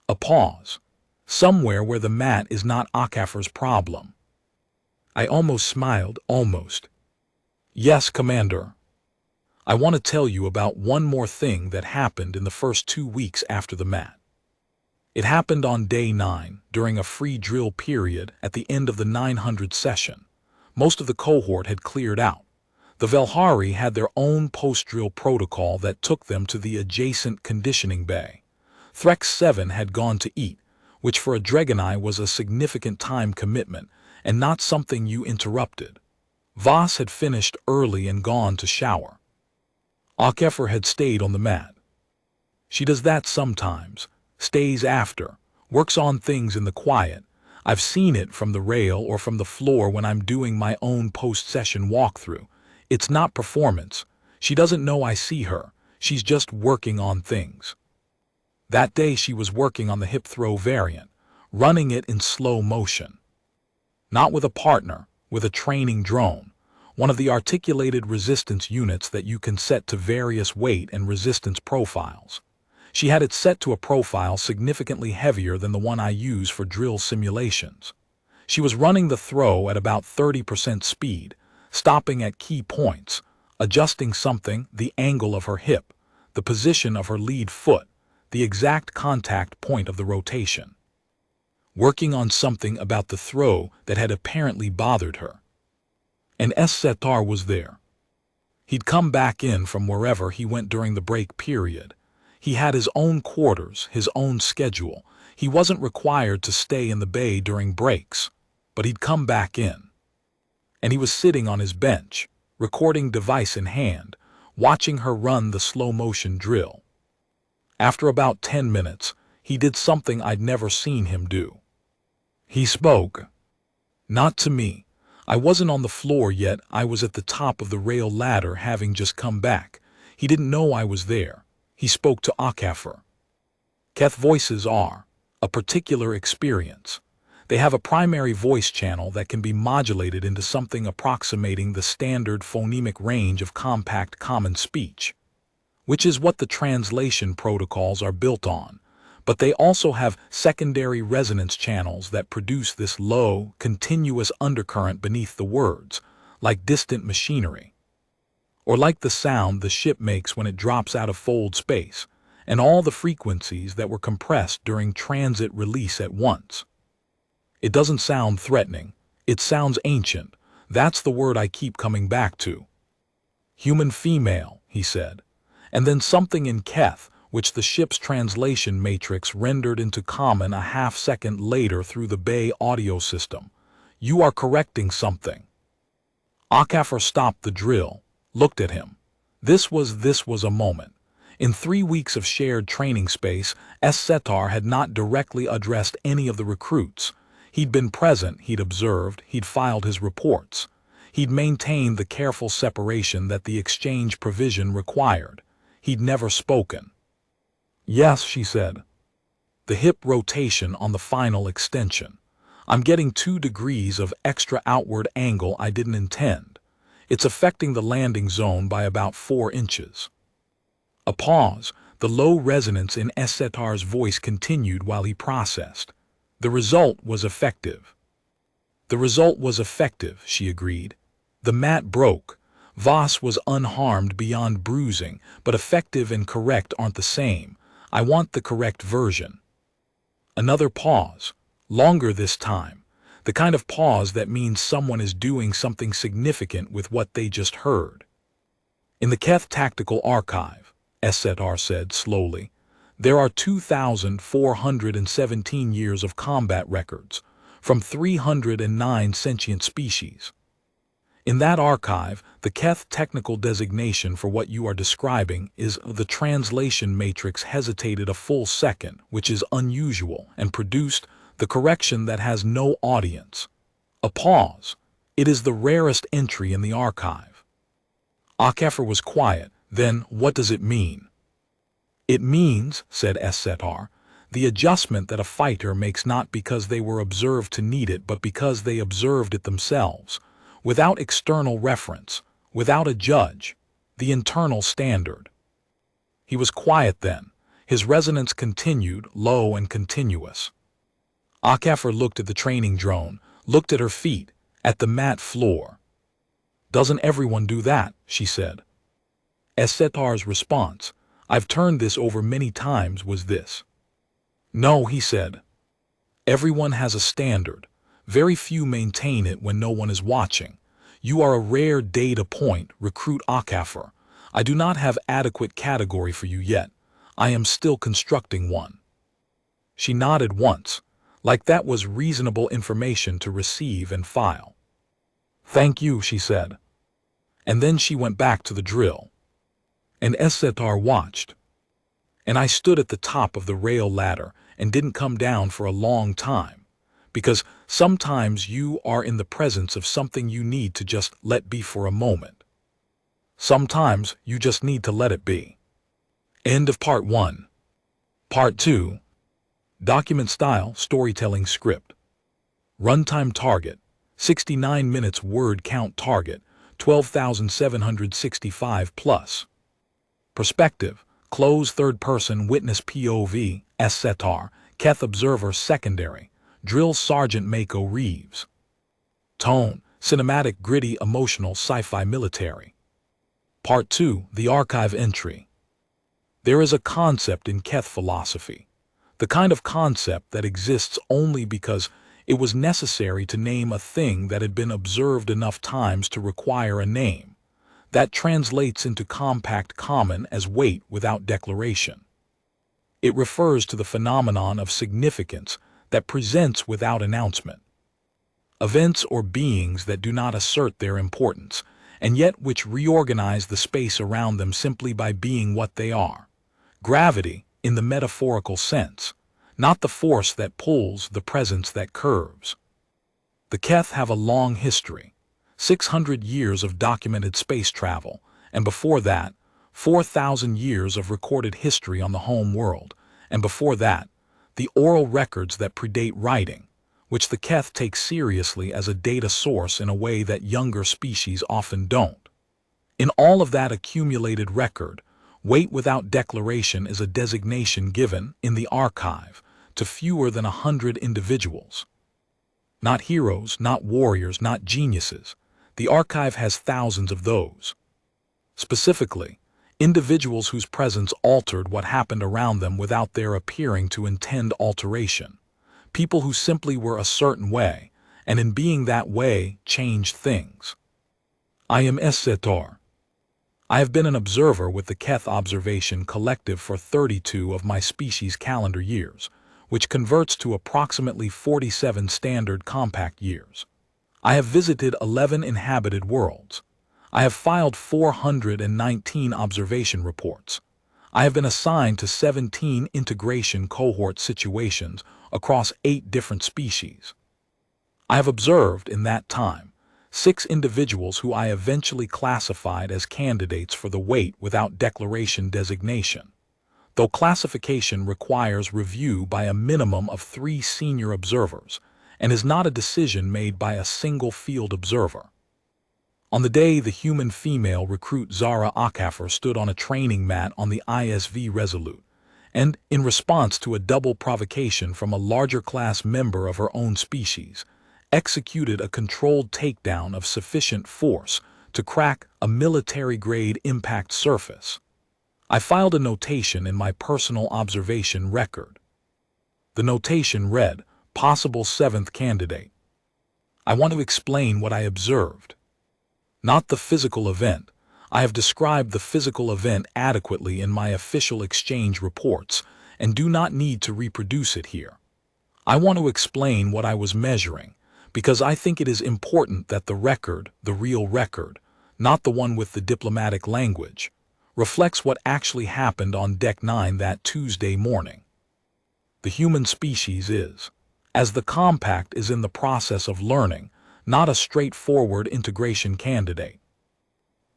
A pause. Somewhere where the mat is not Akefer's problem. I almost smiled, almost. Yes, Commander. I want to tell you about one more thing that happened in the first 2 weeks after the mat. It happened on day 9, during a free drill period at the end of the 900 session. Most of the cohort had cleared out. The Velhari had their own post-drill protocol that took them to the adjacent conditioning bay. Threx 7 had gone to eat, which for a Dragonite was a significant time commitment and not something you interrupted. Voss had finished early and gone to shower. Akefer had stayed on the mat. She does that sometimes, stays after, works on things in the quiet. I've seen it from the rail or from the floor when I'm doing my own post-session walkthrough. It's not performance. She doesn't know I see her. She's just working on things. That day she was working on the hip throw variant, running it in slow motion. Not with a partner, with a training drone, one of the articulated resistance units that you can set to various weight and resistance profiles. She had it set to a profile significantly heavier than the one I use for drill simulations. She was running the throw at about 30% speed, stopping at key points, adjusting something, the angle of her hip, the position of her lead foot, the exact contact point of the rotation. Working on something about the throw that had apparently bothered her. And Setar was there. He'd come back in from wherever he went during the break period. He had his own quarters, his own schedule. He wasn't required to stay in the bay during breaks, but he'd come back in. And he was sitting on his bench, recording device in hand, watching her run the slow-motion drill. After about 10 minutes, he did something I'd never seen him do. He spoke. Not to me. I wasn't on the floor yet. I was at the top of the rail ladder having just come back. He didn't know I was there. He spoke to Akefer. Keth voices are a particular experience. They have a primary voice channel that can be modulated into something approximating the standard phonemic range of compact common speech, which is what the translation protocols are built on. but they also have secondary resonance channels that produce this low, continuous undercurrent beneath the words, like distant machinery. Or like the sound the ship makes when it drops out of fold space, and all the frequencies that were compressed during transit release at once. It doesn't sound threatening. It sounds ancient. That's the word I keep coming back to. Human female, he said. And then something in Keth, which the ship's translation matrix rendered into common a half-second later through the Bay audio system. You are correcting something. Akafor stopped the drill, looked at him. This was a moment. In 3 weeks of shared training space, Setar had not directly addressed any of the recruits. He'd been present, he'd observed, he'd filed his reports. He'd maintained the careful separation that the exchange provision required. He'd never spoken. Yes, she said. The hip rotation on the final extension. I'm getting 2 degrees of extra outward angle I didn't intend. It's affecting the landing zone by about 4 inches. A pause. The low resonance in Setar's voice continued while he processed. The result was effective. The result was effective, she agreed. The mat broke. Voss was unharmed beyond bruising, but effective and correct aren't the same. I want the correct version. Another pause. Longer this time. The kind of pause that means someone is doing something significant with what they just heard. In the Keth Tactical Archive, Setar said slowly, there are 2,417 years of combat records, from 309 sentient species. In that archive, the Keth technical designation for what you are describing is the translation matrix hesitated a full second, which is unusual, and produced the correction that has no audience. A pause. It is the rarest entry in the archive. Akafor was quiet. Then, what does it mean? It means, said Setar, the adjustment that a fighter makes not because they were observed to need it but because they observed it themselves, without external reference, without a judge, the internal standard. He was quiet then. His resonance continued, low and continuous. Akafor looked at the training drone, looked at her feet, at the mat floor. Doesn't everyone do that? She said. Setar's response, I've turned this over many times, was this. No, he said. Everyone has a standard. Very few maintain it when no one is watching. You are a rare data point, recruit Akafor. I do not have adequate category for you yet. I am still constructing one. She nodded once, like that was reasonable information to receive and file. Thank you, she said. And then she went back to the drill. And Setar watched. And I stood at the top of the rail ladder and didn't come down for a long time, because sometimes you are in the presence of something you need to just let be for a moment. Sometimes you just need to let it be. End of Part 1. Part 2. Document Style Storytelling Script. Runtime Target, 69 minutes. Word count target, 12,765 plus. Perspective, close third-person witness POV, Setar, Keth Observer Secondary, Drill Sergeant Mako Reeves. Tone, cinematic, gritty, emotional, sci-fi, military. Part 2, the archive entry. There is a concept in Keth philosophy, the kind of concept that exists only because it was necessary to name a thing that had been observed enough times to require a name. That translates into compact common as weight without declaration. It refers to the phenomenon of significance that presents without announcement. Events or beings that do not assert their importance, and yet which reorganize the space around them simply by being what they are. Gravity, in the metaphorical sense, not the force that pulls, the presence that curves. The Keth have a long history. 600 years of documented space travel, and before that, 4,000 years of recorded history on the home world, and before that, the oral records that predate writing, which the Keth take seriously as a data source in a way that younger species often don't. In all of that accumulated record, Weight without declaration is a designation given, in the archive, to fewer than 100 individuals. Not heroes, not warriors, not geniuses. The archive has thousands of those. Specifically, individuals whose presence altered what happened around them without their appearing to intend alteration. People who simply were a certain way, and in being that way, changed things. I am Setor. I have been an observer with the Keth Observation Collective for 32 of my species' calendar years, which converts to approximately 47 standard compact years. I have visited 11 inhabited worlds. I have filed 419 observation reports. I have been assigned to 17 integration cohort situations across 8 different species. I have observed, in that time, 6 individuals who I eventually classified as candidates for the weight without declaration designation, though classification requires review by a minimum of 3 senior observers and is not a decision made by a single field observer. On the day the human female recruit Zara Akafer stood on a training mat on the ISV Resolute, and, in response to a double provocation from a larger class member of her own species, executed a controlled takedown of sufficient force to crack a military-grade impact surface. I filed a notation in my personal observation record. The notation read, "Possible 7th candidate." I want to explain what I observed. Not the physical event. I have described the physical event adequately in my official exchange reports and do not need to reproduce it here. I want to explain what I was measuring, because I think it is important that the record, the real record, not the one with the diplomatic language, reflects what actually happened on Deck 9 that Tuesday morning. The human species is, as the compact is in the process of learning, not a straightforward integration candidate.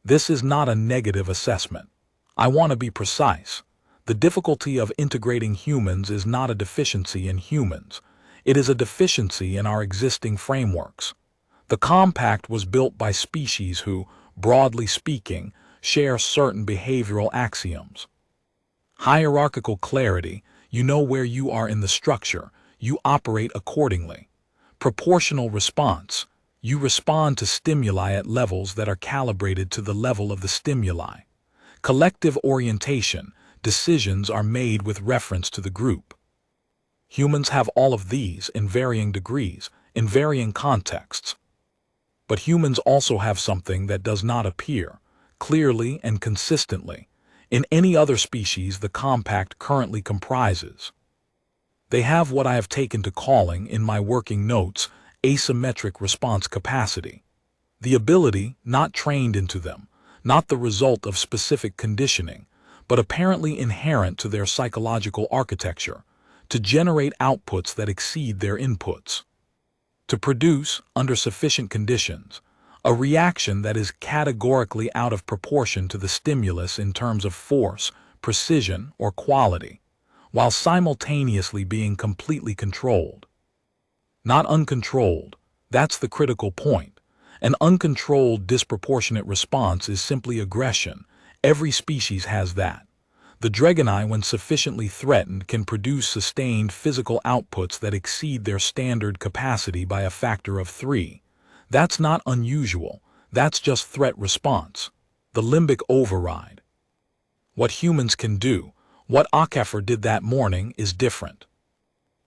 This is not a negative assessment. I want to be precise. The difficulty of integrating humans is not a deficiency in humans. It is a deficiency in our existing frameworks. The compact was built by species who, broadly speaking, share certain behavioral axioms. Hierarchical clarity, you know where you are in the structure, you operate accordingly. Proportional response, you respond to stimuli at levels that are calibrated to the level of the stimuli. Collective orientation, decisions are made with reference to the group. Humans have all of these in varying degrees, in varying contexts. But humans also have something that does not appear, clearly and consistently, in any other species the compact currently comprises. They have what I have taken to calling, in my working notes, asymmetric response capacity. The ability, not trained into them, not the result of specific conditioning, but apparently inherent to their psychological architecture, to generate outputs that exceed their inputs. To produce, under sufficient conditions, a reaction that is categorically out of proportion to the stimulus in terms of force, precision, or quality, while simultaneously being completely controlled. Not uncontrolled, that's the critical point. An uncontrolled, disproportionate response is simply aggression. Every species has that. The Dragonite, when sufficiently threatened, can produce sustained physical outputs that exceed their standard capacity by a factor of 3. That's not unusual, that's just threat response. The limbic override. What humans can do, what Akafer did that morning, is different.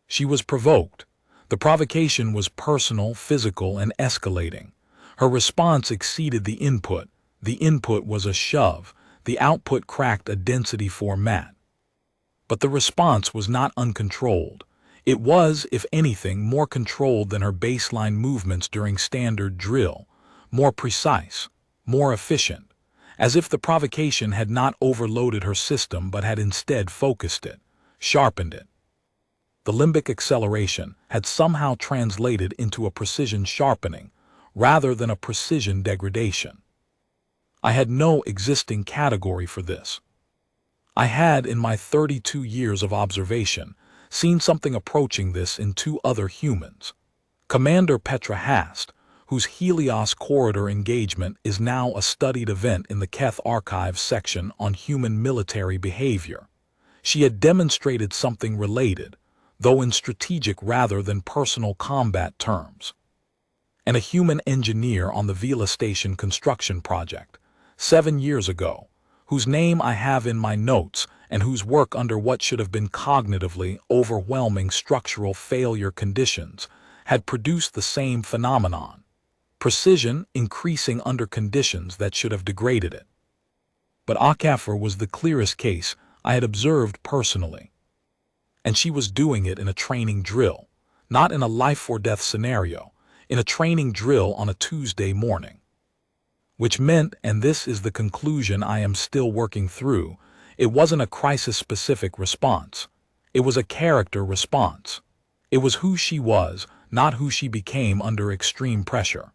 She was provoked. The provocation was personal, physical, and escalating. Her response exceeded the input. The input was a shove. The output cracked a density format. But the response was not uncontrolled. It was, if anything, more controlled than her baseline movements during standard drill, more precise, more efficient, as if the provocation had not overloaded her system but had instead focused it, sharpened it. The limbic acceleration had somehow translated into a precision sharpening rather than a precision degradation. I had no existing category for this. I had, in my 32 years of observation, seen something approaching this in 2 other humans. Commander Petra Hast, whose Helios corridor engagement is now a studied event in the Keth Archives section on human military behavior. She had demonstrated something related, though in strategic rather than personal combat terms. And a human engineer on the Vela Station construction project, 7 years ago, whose name I have in my notes and whose work under what should have been cognitively overwhelming structural failure conditions had produced the same phenomenon, precision increasing under conditions that should have degraded it. But Akafar was the clearest case I had observed personally. And she was doing it in a training drill, not in a life-or-death scenario, in a training drill on a Tuesday morning. Which meant, and this is the conclusion I am still working through, it wasn't a crisis-specific response. It was a character response. It was who she was, not who she became under extreme pressure.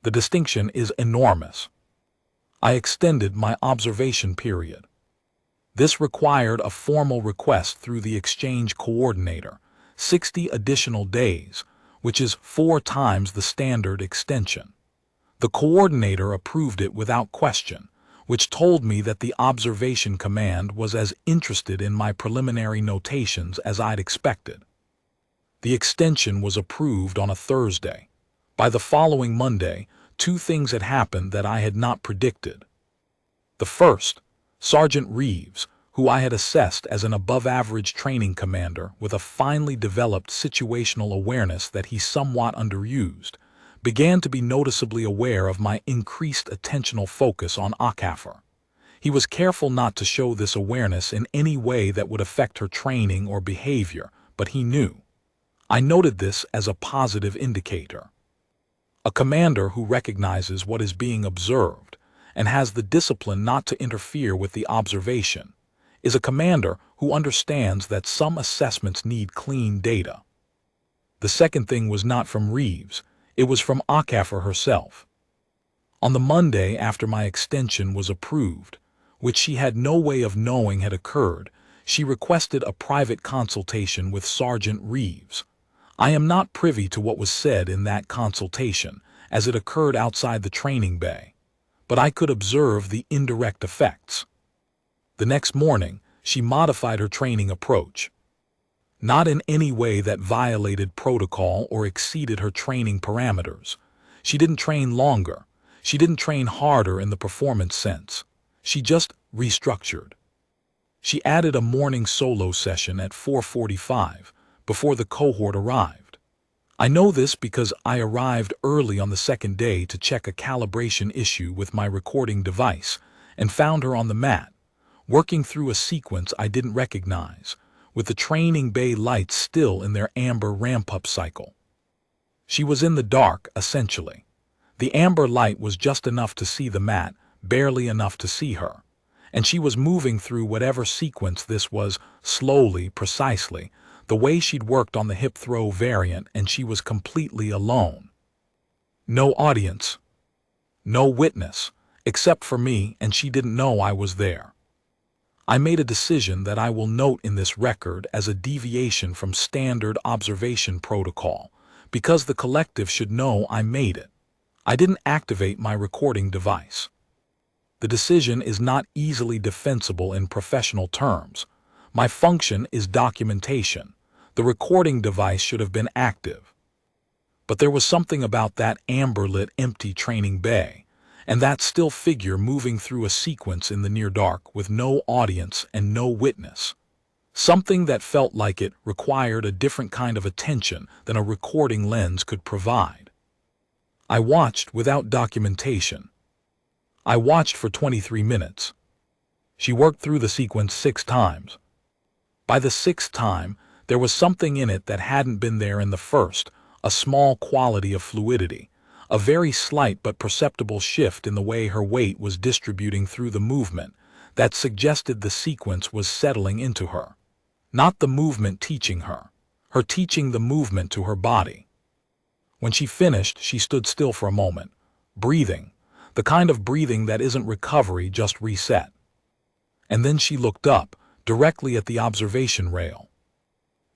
The distinction is enormous. I extended my observation period. This required a formal request through the exchange coordinator, 60 additional days, which is 4 times the standard extension. The coordinator approved it without question, which told me that the observation command was as interested in my preliminary notations as I'd expected. The extension was approved on a Thursday. By the following Monday, 2 things had happened that I had not predicted. The first, Sergeant Reeves, who I had assessed as an above-average training commander with a finely developed situational awareness that he somewhat underused, began to be noticeably aware of my increased attentional focus on Akafar. He was careful not to show this awareness in any way that would affect her training or behavior, but he knew. I noted this as a positive indicator. A commander who recognizes what is being observed and has the discipline not to interfere with the observation is a commander who understands that some assessments need clean data. The second thing was not from Reeves, it was from Akafar herself. On the Monday after my extension was approved, which she had no way of knowing had occurred, she requested a private consultation with Sergeant Reeves. I am not privy to what was said in that consultation, as it occurred outside the training bay, but I could observe the indirect effects. The next morning, she modified her training approach. Not in any way that violated protocol or exceeded her training parameters. She didn't train longer. She didn't train harder in the performance sense. She just restructured. She added a morning solo session at 4:45 before the cohort arrived. I know this because I arrived early on the second day to check a calibration issue with my recording device and found her on the mat, working through a sequence I didn't recognize, with the training bay lights still in their amber ramp-up cycle. She was in the dark, essentially. The amber light was just enough to see the mat, barely enough to see her, and she was moving through whatever sequence this was, slowly, precisely, the way she'd worked on the hip throw variant, and she was completely alone. No audience. No witness, except for me, and she didn't know I was there. I made a decision that I will note in this record as a deviation from standard observation protocol, because the collective should know I made it. I didn't activate my recording device. The decision is not easily defensible in professional terms. My function is documentation. The recording device should have been active. But there was something about that amber-lit empty training bay, and that still figure moving through a sequence in the near dark with no audience and no witness. Something that felt like it required a different kind of attention than a recording lens could provide. I watched without documentation. I watched for 23 minutes. She worked through the sequence 6 times. By the 6th time, there was something in it that hadn't been there in the first, a small quality of fluidity, a very slight but perceptible shift in the way her weight was distributing through the movement that suggested the sequence was settling into her. Not the movement teaching her teaching the movement to her body. When she finished, she stood still for a moment, breathing, the kind of breathing that isn't recovery, just reset. And then she looked up, directly at the observation rail.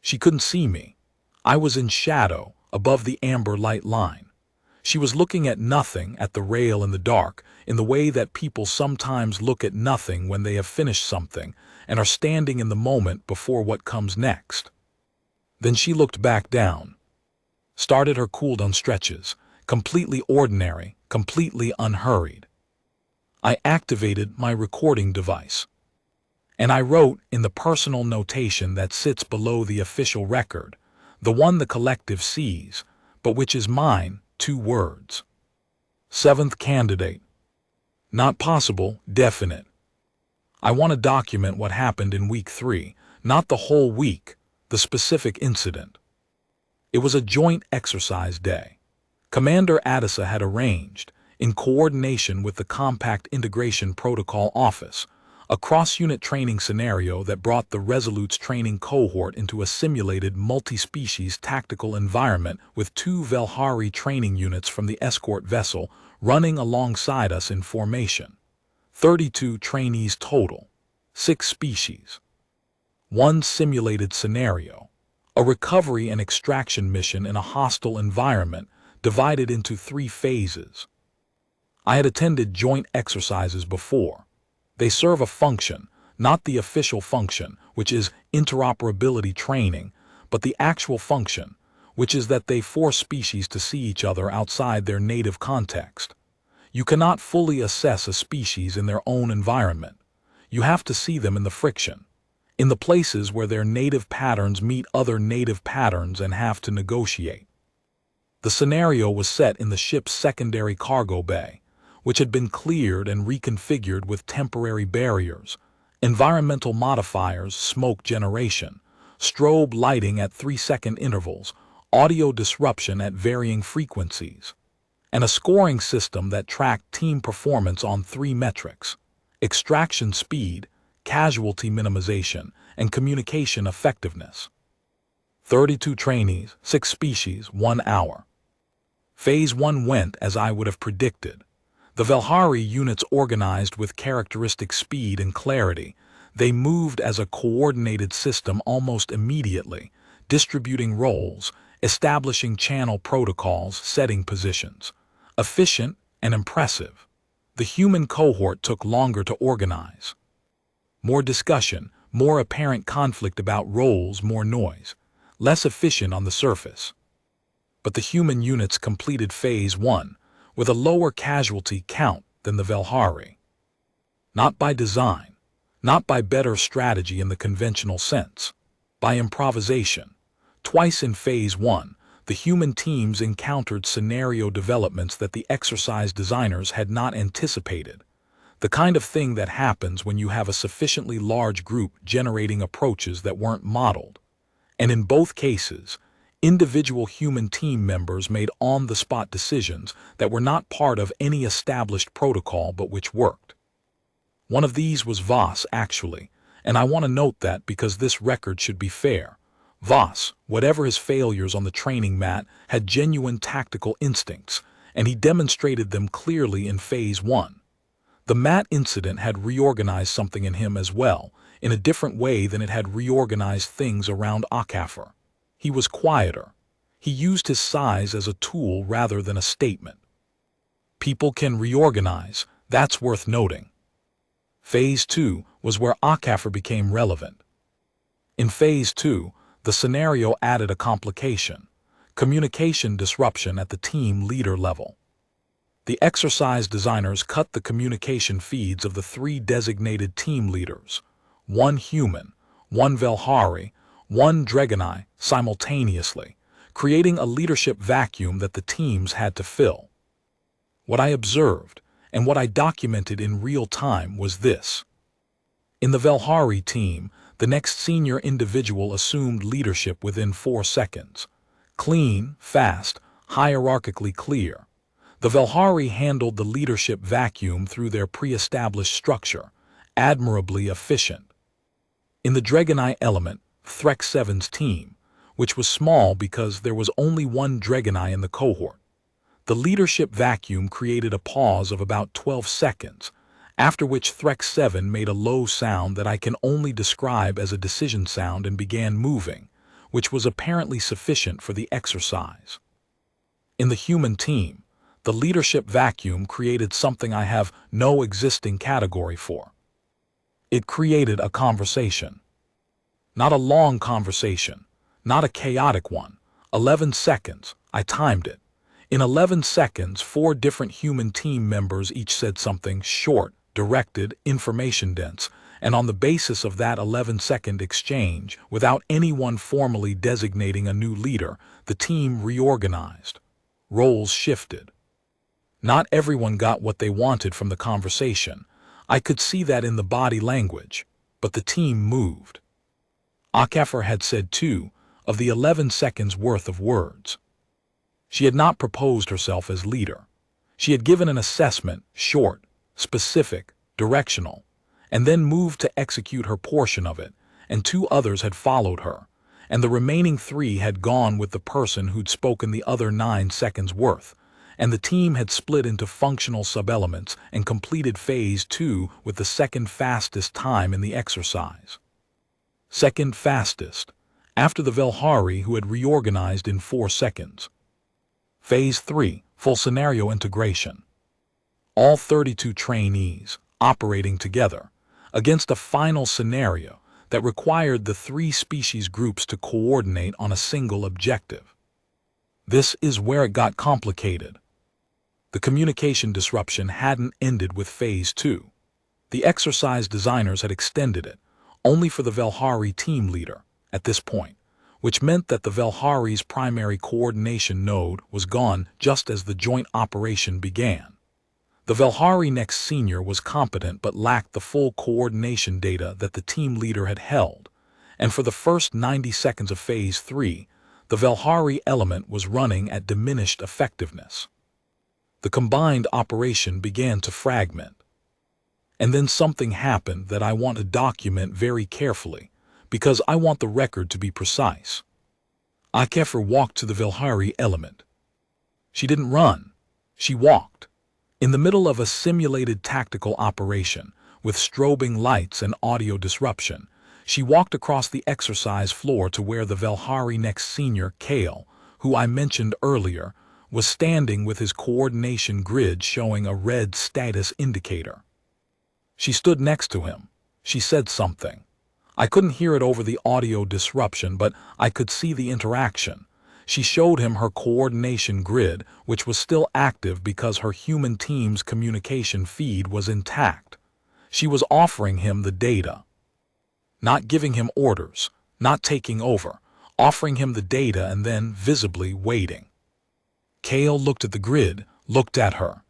She couldn't see me. I was in shadow, above the amber light line. She was looking at nothing, at the rail in the dark, in the way that people sometimes look at nothing when they have finished something and are standing in the moment before what comes next. Then she looked back down, started her cool-down stretches, completely ordinary, completely unhurried. I activated my recording device, and I wrote in the personal notation that sits below the official record, the one the collective sees, but which is mine, 2 words. 7th candidate. Not possible, definite. I want to document what happened in week 3, not the whole week, the specific incident. It was a joint exercise day. Commander Addisa had arranged, in coordination with the Compact Integration Protocol Office, a cross-unit training scenario that brought the Resolute's training cohort into a simulated multi-species tactical environment with 2 Velhari training units from the escort vessel running alongside us in formation. 32 trainees total, 6 species. 1 simulated scenario, a recovery and extraction mission in a hostile environment divided into 3 phases. I had attended joint exercises before. They serve a function, not the official function, which is interoperability training, but the actual function, which is that they force species to see each other outside their native context. You cannot fully assess a species in their own environment. You have to see them in the friction, in the places where their native patterns meet other native patterns and have to negotiate. The scenario was set in the ship's secondary cargo bay, which had been cleared and reconfigured with temporary barriers, environmental modifiers, smoke generation, strobe lighting at 3-second intervals, audio disruption at varying frequencies, and a scoring system that tracked team performance on 3 metrics: extraction speed, casualty minimization, and communication effectiveness. 32 trainees, 6 species, 1 hour. Phase 1 went as I would have predicted. The Velhari units organized with characteristic speed and clarity. They moved as a coordinated system almost immediately, distributing roles, establishing channel protocols, setting positions. Efficient and impressive. The human cohort took longer to organize. More discussion, more apparent conflict about roles, more noise. Less efficient on the surface. But the human units completed Phase 1, with a lower casualty count than the Velhari. Not by design, not by better strategy in the conventional sense, by improvisation. Twice in Phase 1, the human teams encountered scenario developments that the exercise designers had not anticipated, the kind of thing that happens when you have a sufficiently large group generating approaches that weren't modeled. And in both cases, individual human team members made on-the-spot decisions that were not part of any established protocol but which worked. One of these was Voss, actually, and I want to note that because this record should be fair. Voss, whatever his failures on the training mat, had genuine tactical instincts, and he demonstrated them clearly in Phase 1. The mat incident had reorganized something in him as well, in a different way than it had reorganized things around Akafar. He was quieter. He used his size as a tool rather than a statement. People can reorganize, that's worth noting. Phase 2 was where Akafar became relevant. In Phase 2, the scenario added a complication: communication disruption at the team leader level. The exercise designers cut the communication feeds of the 3 designated team leaders, 1 human, 1 Velhari, 1 Dragonite, simultaneously, creating a leadership vacuum that the teams had to fill. What I observed, and what I documented in real time, was this. In the Velhari team, the next senior individual assumed leadership within 4 seconds. Clean, fast, hierarchically clear. The Velhari handled the leadership vacuum through their pre-established structure, admirably efficient. In the Dragonite element, Threk 7's team, which was small because there was only 1 Dragonite in the cohort, the leadership vacuum created a pause of about 12 seconds, after which Threk 7 made a low sound that I can only describe as a decision sound and began moving, which was apparently sufficient for the exercise. In the human team, the leadership vacuum created something I have no existing category for. It created a conversation. Not a long conversation, not a chaotic one. 11 seconds, I timed it. In 11 seconds, 4 different human team members each said something short, directed, information-dense, and on the basis of that 11-second exchange, without anyone formally designating a new leader, the team reorganized. Roles shifted. Not everyone got what they wanted from the conversation. I could see that in the body language, but the team moved. HFY had said 2 of the 11 seconds worth of words. She had not proposed herself as leader. She had given an assessment, short, specific, directional, and then moved to execute her portion of it, and 2 others had followed her, and the remaining 3 had gone with the person who'd spoken the other 9 seconds worth, and the team had split into functional sub-elements and completed phase 2 with the second fastest time in the exercise. Second fastest, after the Velhari, who had reorganized in 4 seconds. Phase 3, full scenario integration. All 32 trainees operating together against a final scenario that required the 3 species groups to coordinate on a single objective. This is where it got complicated. The communication disruption hadn't ended with Phase 2. The exercise designers had extended it, only for the Velhari team leader, at this point, which meant that the Velhari's primary coordination node was gone just as the joint operation began. The Velhari next senior was competent but lacked the full coordination data that the team leader had held, and for the first 90 seconds of Phase 3, the Velhari element was running at diminished effectiveness. The combined operation began to fragment. And then something happened that I want to document very carefully, because I want the record to be precise. HFY walked to the Velhari element. She didn't run. She walked. In the middle of a simulated tactical operation, with strobing lights and audio disruption, she walked across the exercise floor to where the Velhari next senior, Kale, who I mentioned earlier, was standing with his coordination grid showing a red status indicator. She stood next to him. She said something. I couldn't hear it over the audio disruption, but I could see the interaction. She showed him her coordination grid, which was still active because her human team's communication feed was intact. She was offering him the data. Not giving him orders, not taking over, offering him the data and then visibly waiting. Kale looked at the grid, looked at her.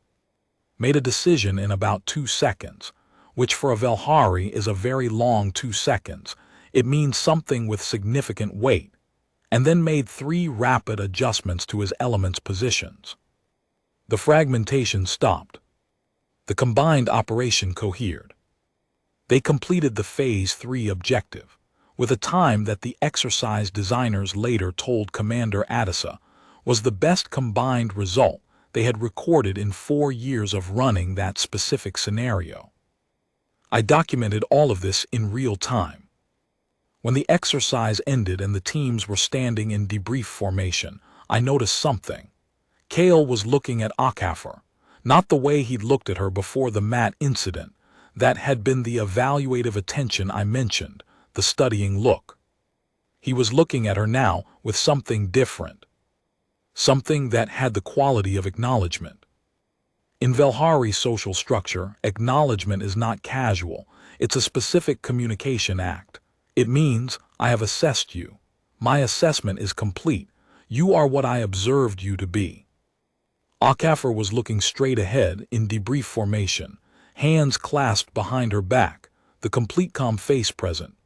Made a decision in about 2 seconds. Which for a Velhari is a very long 2 seconds. It means something with significant weight, and then made 3 rapid adjustments to his element's positions. The fragmentation stopped. The combined operation cohered. They completed the Phase 3 objective, with a time that the exercise designers later told Commander Adisa was the best combined result they had recorded in 4 years of running that specific scenario. I documented all of this in real time. When the exercise ended and the teams were standing in debrief formation, I noticed something. Kale was looking at HFY, not the way he'd looked at her before the mat incident. That had been the evaluative attention I mentioned, the studying look. He was looking at her now with something different. Something that had the quality of acknowledgement. In Velhari social structure, acknowledgement is not casual. It's a specific communication act. It means, I have assessed you. My assessment is complete. You are what I observed you to be. HFY was looking straight ahead in debrief formation, hands clasped behind her back, the complete calm face present.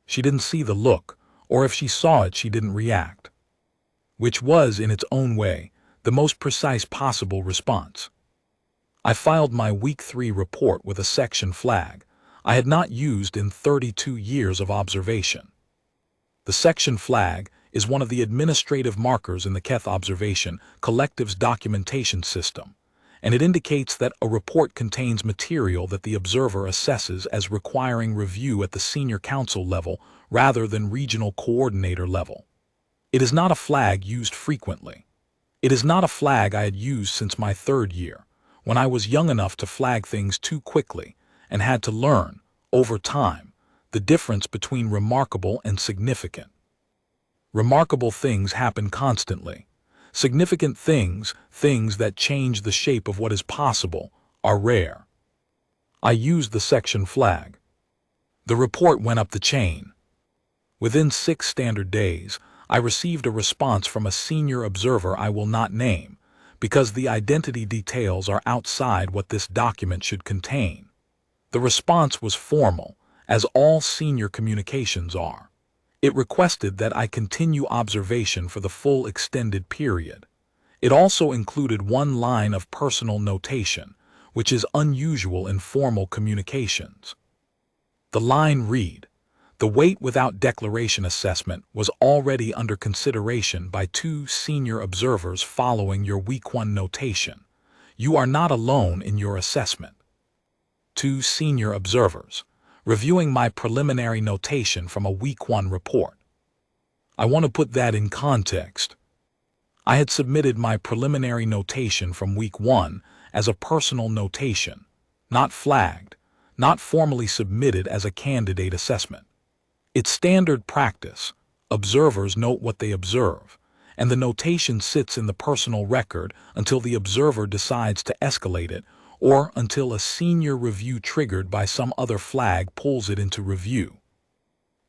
She didn't see the look, or if she saw it, she didn't react. Which was, in its own way, the most precise possible response. I filed my Week 3 report with a section flag I had not used in 32 years of observation. The section flag is one of the administrative markers in the Keth Observation Collective's documentation system, and it indicates that a report contains material that the observer assesses as requiring review at the senior council level rather than regional coordinator level. It is not a flag used frequently. It is not a flag I had used since my 3rd year, when I was young enough to flag things too quickly and had to learn, over time, the difference between remarkable and significant. Remarkable things happen constantly. Significant things, things that change the shape of what is possible, are rare. I used the section flag. The report went up the chain. Within 6 standard days, I received a response from a senior observer I will not name, because the identity details are outside what this document should contain. The response was formal, as all senior communications are. It requested that I continue observation for the full extended period. It also included 1 line of personal notation, which is unusual in formal communications. The line read, "The weight without declaration assessment was already under consideration by 2 senior observers following your week 1 notation. You are not alone in your assessment." 2 senior observers, reviewing my preliminary notation from a week 1 report. I want to put that in context. I had submitted my preliminary notation from week 1 as a personal notation, not flagged, not formally submitted as a candidate assessment. It's standard practice. Observers note what they observe, and the notation sits in the personal record until the observer decides to escalate it or until a senior review triggered by some other flag pulls it into review.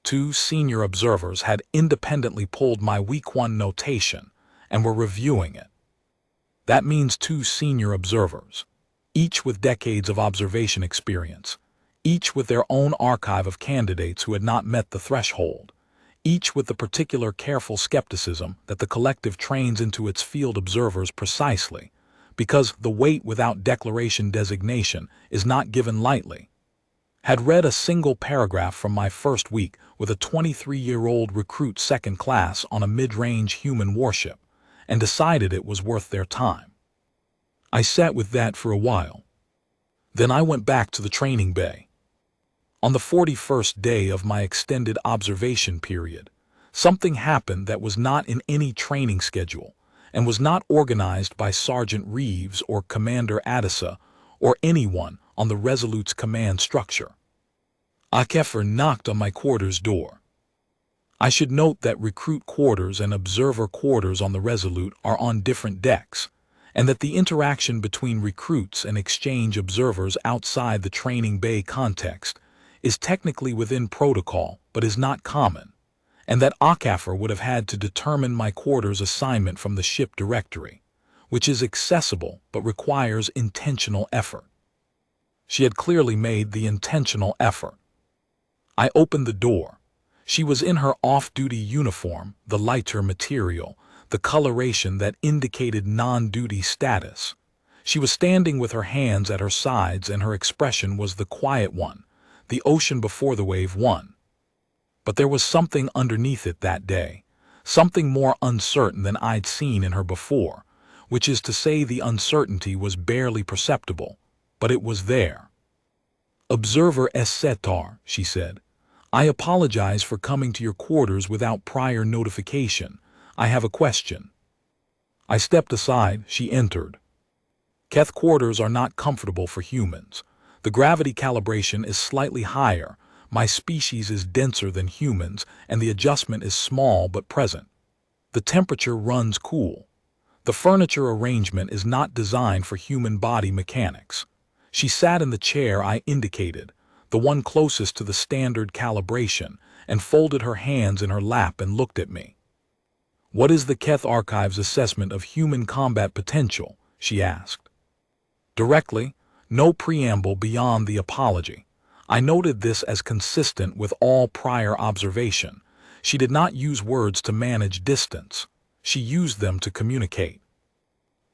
2 senior observers had independently pulled my week 1 notation and were reviewing it. That means 2 senior observers, each with decades of observation experience, each with their own archive of candidates who had not met the threshold, each with the particular careful skepticism that the collective trains into its field observers precisely, because the weight without declaration designation is not given lightly. Had read a single paragraph from my first week with a 23-year-old recruit 2nd class on a mid-range human warship, and decided it was worth their time. I sat with that for a while. Then I went back to the training bay. On the 41st day of my extended observation period, something happened that was not in any training schedule and was not organized by Sergeant Reeves or Commander Addisa or anyone on the Resolute's command structure. HFY knocked on my quarters door. I should note that recruit quarters and observer quarters on the Resolute are on different decks, and that the interaction between recruits and exchange observers outside the training bay context is technically within protocol but is not common, and that HFY would have had to determine my quarters assignment from the ship directory, which is accessible but requires intentional effort. She had clearly made the intentional effort. I opened the door. She was in her off-duty uniform, the lighter material, the coloration that indicated non-duty status. She was standing with her hands at her sides and her expression was the quiet one, the ocean before the wave one. But there was something underneath it that day, something more uncertain than I'd seen in her before, which is to say the uncertainty was barely perceptible, but it was there. "Observer Setar," she said, "I apologize for coming to your quarters without prior notification. I have a question." I stepped aside. She entered. Keth quarters are not comfortable for humans. The gravity calibration is slightly higher, my species is denser than humans, and the adjustment is small but present. The temperature runs cool. The furniture arrangement is not designed for human body mechanics. She sat in the chair I indicated, the one closest to the standard calibration, and folded her hands in her lap and looked at me. "What is the Keth Archive's assessment of human combat potential?" she asked. Directly, no preamble beyond the apology. I noted this as consistent with all prior observation. She did not use words to manage distance. She used them to communicate.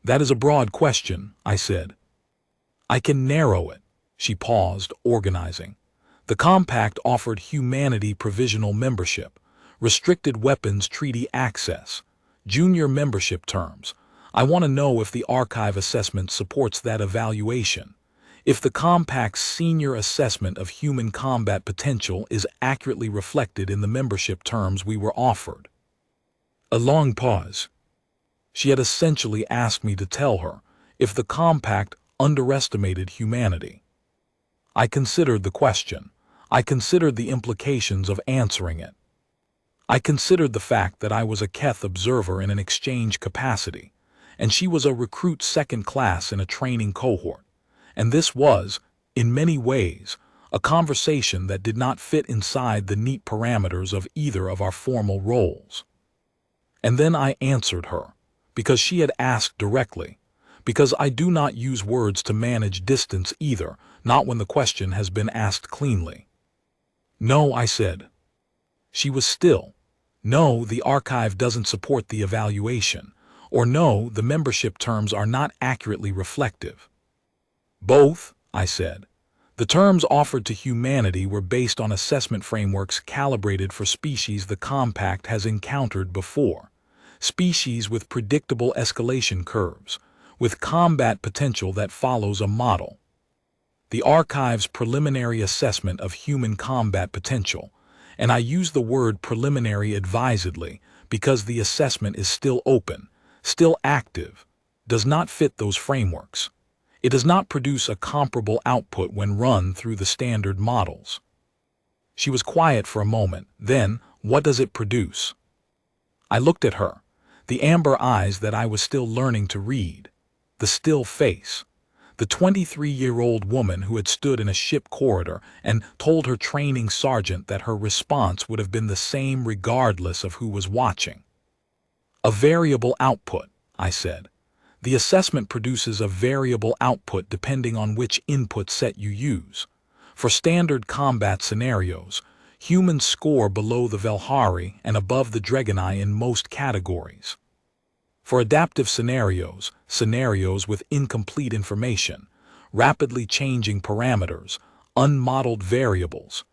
"That is a broad question," I said. "I can narrow it." She paused, organizing. "The compact offered humanity provisional membership, restricted weapons treaty access, junior membership terms. I want to know if the archive assessment supports that evaluation. If the compact's senior assessment of human combat potential is accurately reflected in the membership terms we were offered." A long pause. She had essentially asked me to tell her if the compact underestimated humanity. I considered the question. I considered the implications of answering it. I considered the fact that I was a Keth observer in an exchange capacity, and she was a recruit second class in a training cohort, and this was, in many ways, a conversation that did not fit inside the neat parameters of either of our formal roles. And then I answered her, because she had asked directly, because I do not use words to manage distance either, not when the question has been asked cleanly. No, I said. She was still. No, the archive doesn't support the evaluation, or no, the membership terms are not accurately reflective. Both, I said. The terms offered to humanity were based on assessment frameworks calibrated for species the compact has encountered before, species with predictable escalation curves, with combat potential that follows a model. The archive's preliminary assessment of human combat potential, and I use the word preliminary advisedly because the assessment is still open, still active, does not fit those frameworks. It does not produce a comparable output when run through the standard models. She was quiet for a moment. Then, what does it produce? I looked at her, the amber eyes that I was still learning to read, the still face. The 23-year-old woman who had stood in a ship corridor and told her training sergeant that her response would have been the same regardless of who was watching. A variable output, I said. The assessment produces a variable output depending on which input set you use. For standard combat scenarios, humans score below the Velhari and above the Dregoni in most categories. For adaptive scenarios, scenarios with incomplete information, rapidly changing parameters, unmodeled variables,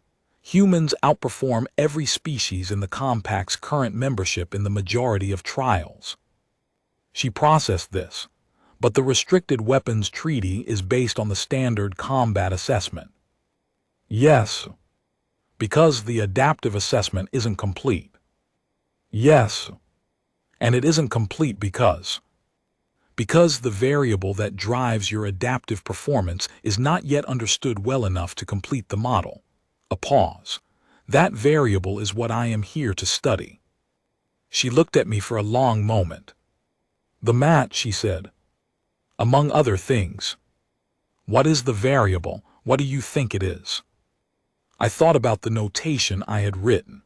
humans outperform every species in the compact's current membership in the majority of trials. She processed this, but the Restricted Weapons Treaty is based on the Standard Combat Assessment. Yes, because the adaptive assessment isn't complete. Yes. And it isn't complete because the variable that drives your adaptive performance is not yet understood well enough to complete the model. A pause. That variable is what I am here to study. She looked at me for a long moment. The mat, she said. Among other things. What is the variable? What do you think it is? I thought about the notation I had written.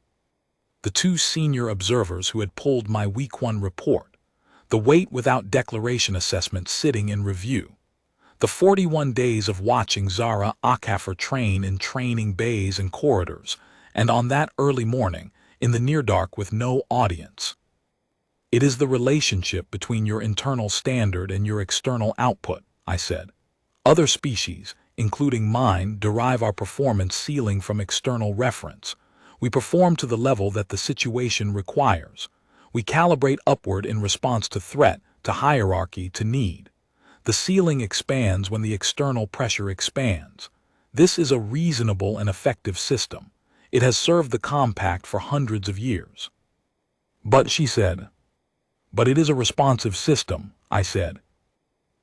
The two senior observers who had pulled my Week 1 report, the weight without declaration assessment sitting in review, the 41 days of watching Zara Akhafer train in training bays and corridors, and on that early morning, in the near dark with no audience. It is the relationship between your internal standard and your external output, I said. Other species, including mine, derive our performance ceiling from external reference. We perform to the level that the situation requires. We calibrate upward in response to threat, to hierarchy, to need. The ceiling expands when the external pressure expands. This is a reasonable and effective system. It has served the compact for hundreds of years. But, she said. But it is a responsive system, I said.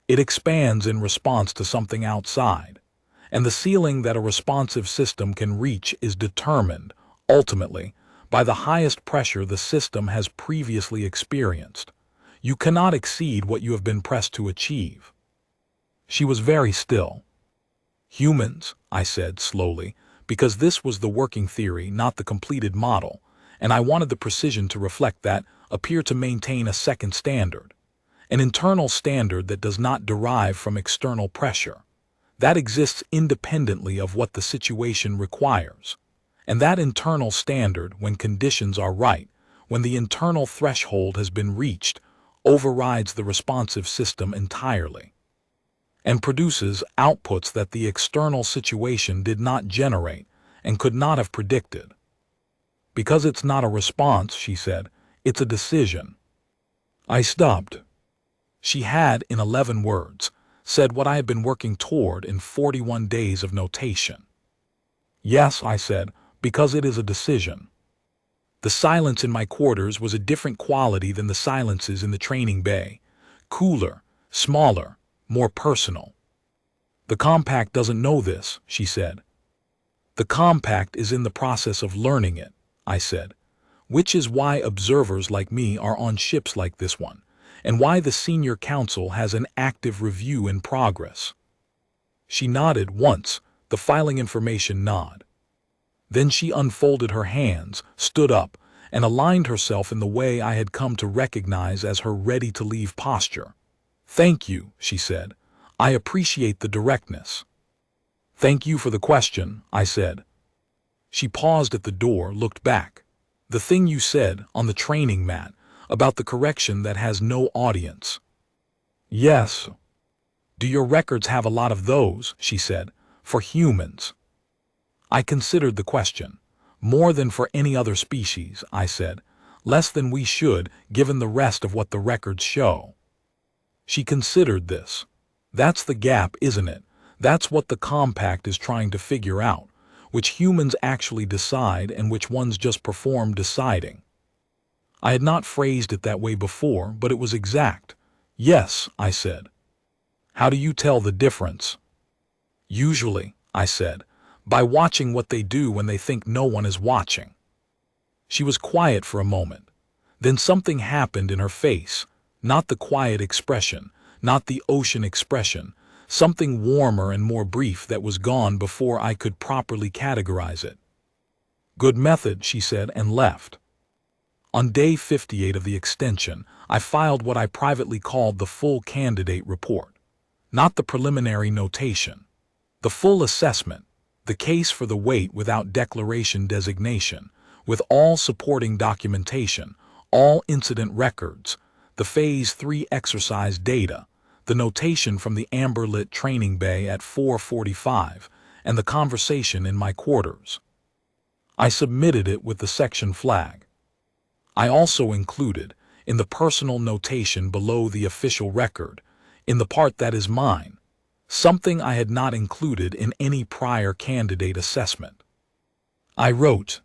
It expands in response to something outside. And the ceiling that a responsive system can reach is determined, ultimately, by the highest pressure the system has previously experienced. You cannot exceed what you have been pressed to achieve. She was very still. Humans, I said slowly, because this was the working theory, not the completed model, and I wanted the precision to reflect that, appear to maintain a second standard. An internal standard that does not derive from external pressure. That exists independently of what the situation requires. And that internal standard, when conditions are right, when the internal threshold has been reached, overrides the responsive system entirely and produces outputs that the external situation did not generate and could not have predicted. Because it's not a response, she said, it's a decision. I stopped. She had, in 11 words, said what I had been working toward in 41 days of notation. Yes, I said, because it is a decision. The silence in my quarters was a different quality than the silences in the training bay. Cooler, smaller, more personal. "The compact doesn't know this," she said. "The compact is in the process of learning it," I said, "which is why observers like me are on ships like this one, and why the senior council has an active review in progress." She nodded once, the filing information nod. Then she unfolded her hands, stood up, and aligned herself in the way I had come to recognize as her ready-to-leave posture. "Thank you," she said. "I appreciate the directness." "Thank you for the question," I said. She paused at the door, looked back. "The thing you said, on the training mat, about the correction that has no audience." "Yes." "Do your records have a lot of those?" she said. "For humans?" I considered the question. "More than for any other species," I said. "Less than we should, given the rest of what the records show." She considered this. "That's the gap, isn't it? That's what the compact is trying to figure out, which humans actually decide and which ones just perform deciding." I had not phrased it that way before, but it was exact. "Yes," I said. "How do you tell the difference?" "Usually," I said, "by watching what they do when they think no one is watching." She was quiet for a moment. Then something happened in her face, not the quiet expression, not the ocean expression, something warmer and more brief that was gone before I could properly categorize it. "Good method," she said, and left. On day 58 of the extension, I filed what I privately called the full candidate report. Not the preliminary notation. The full assessment, the case for the weight without declaration designation, with all supporting documentation, all incident records, the Phase 3 exercise data, the notation from the amber-lit training bay at 4:45, and the conversation in my quarters. I submitted it with the section flag. I also included, in the personal notation below the official record, in the part that is mine, something I had not included in any prior candidate assessment. I wrote,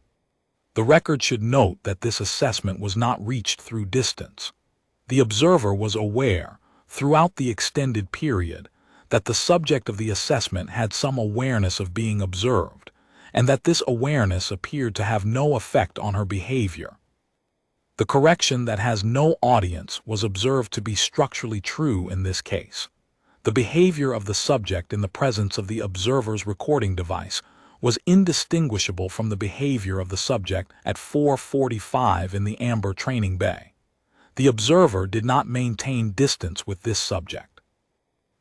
"The record should note that this assessment was not reached through distance. The observer was aware, throughout the extended period, that the subject of the assessment had some awareness of being observed, and that this awareness appeared to have no effect on her behavior. The correction that has no audience was observed to be structurally true in this case. The behavior of the subject in the presence of the observer's recording device was indistinguishable from the behavior of the subject at 4:45 in the amber training bay. The observer did not maintain distance with this subject.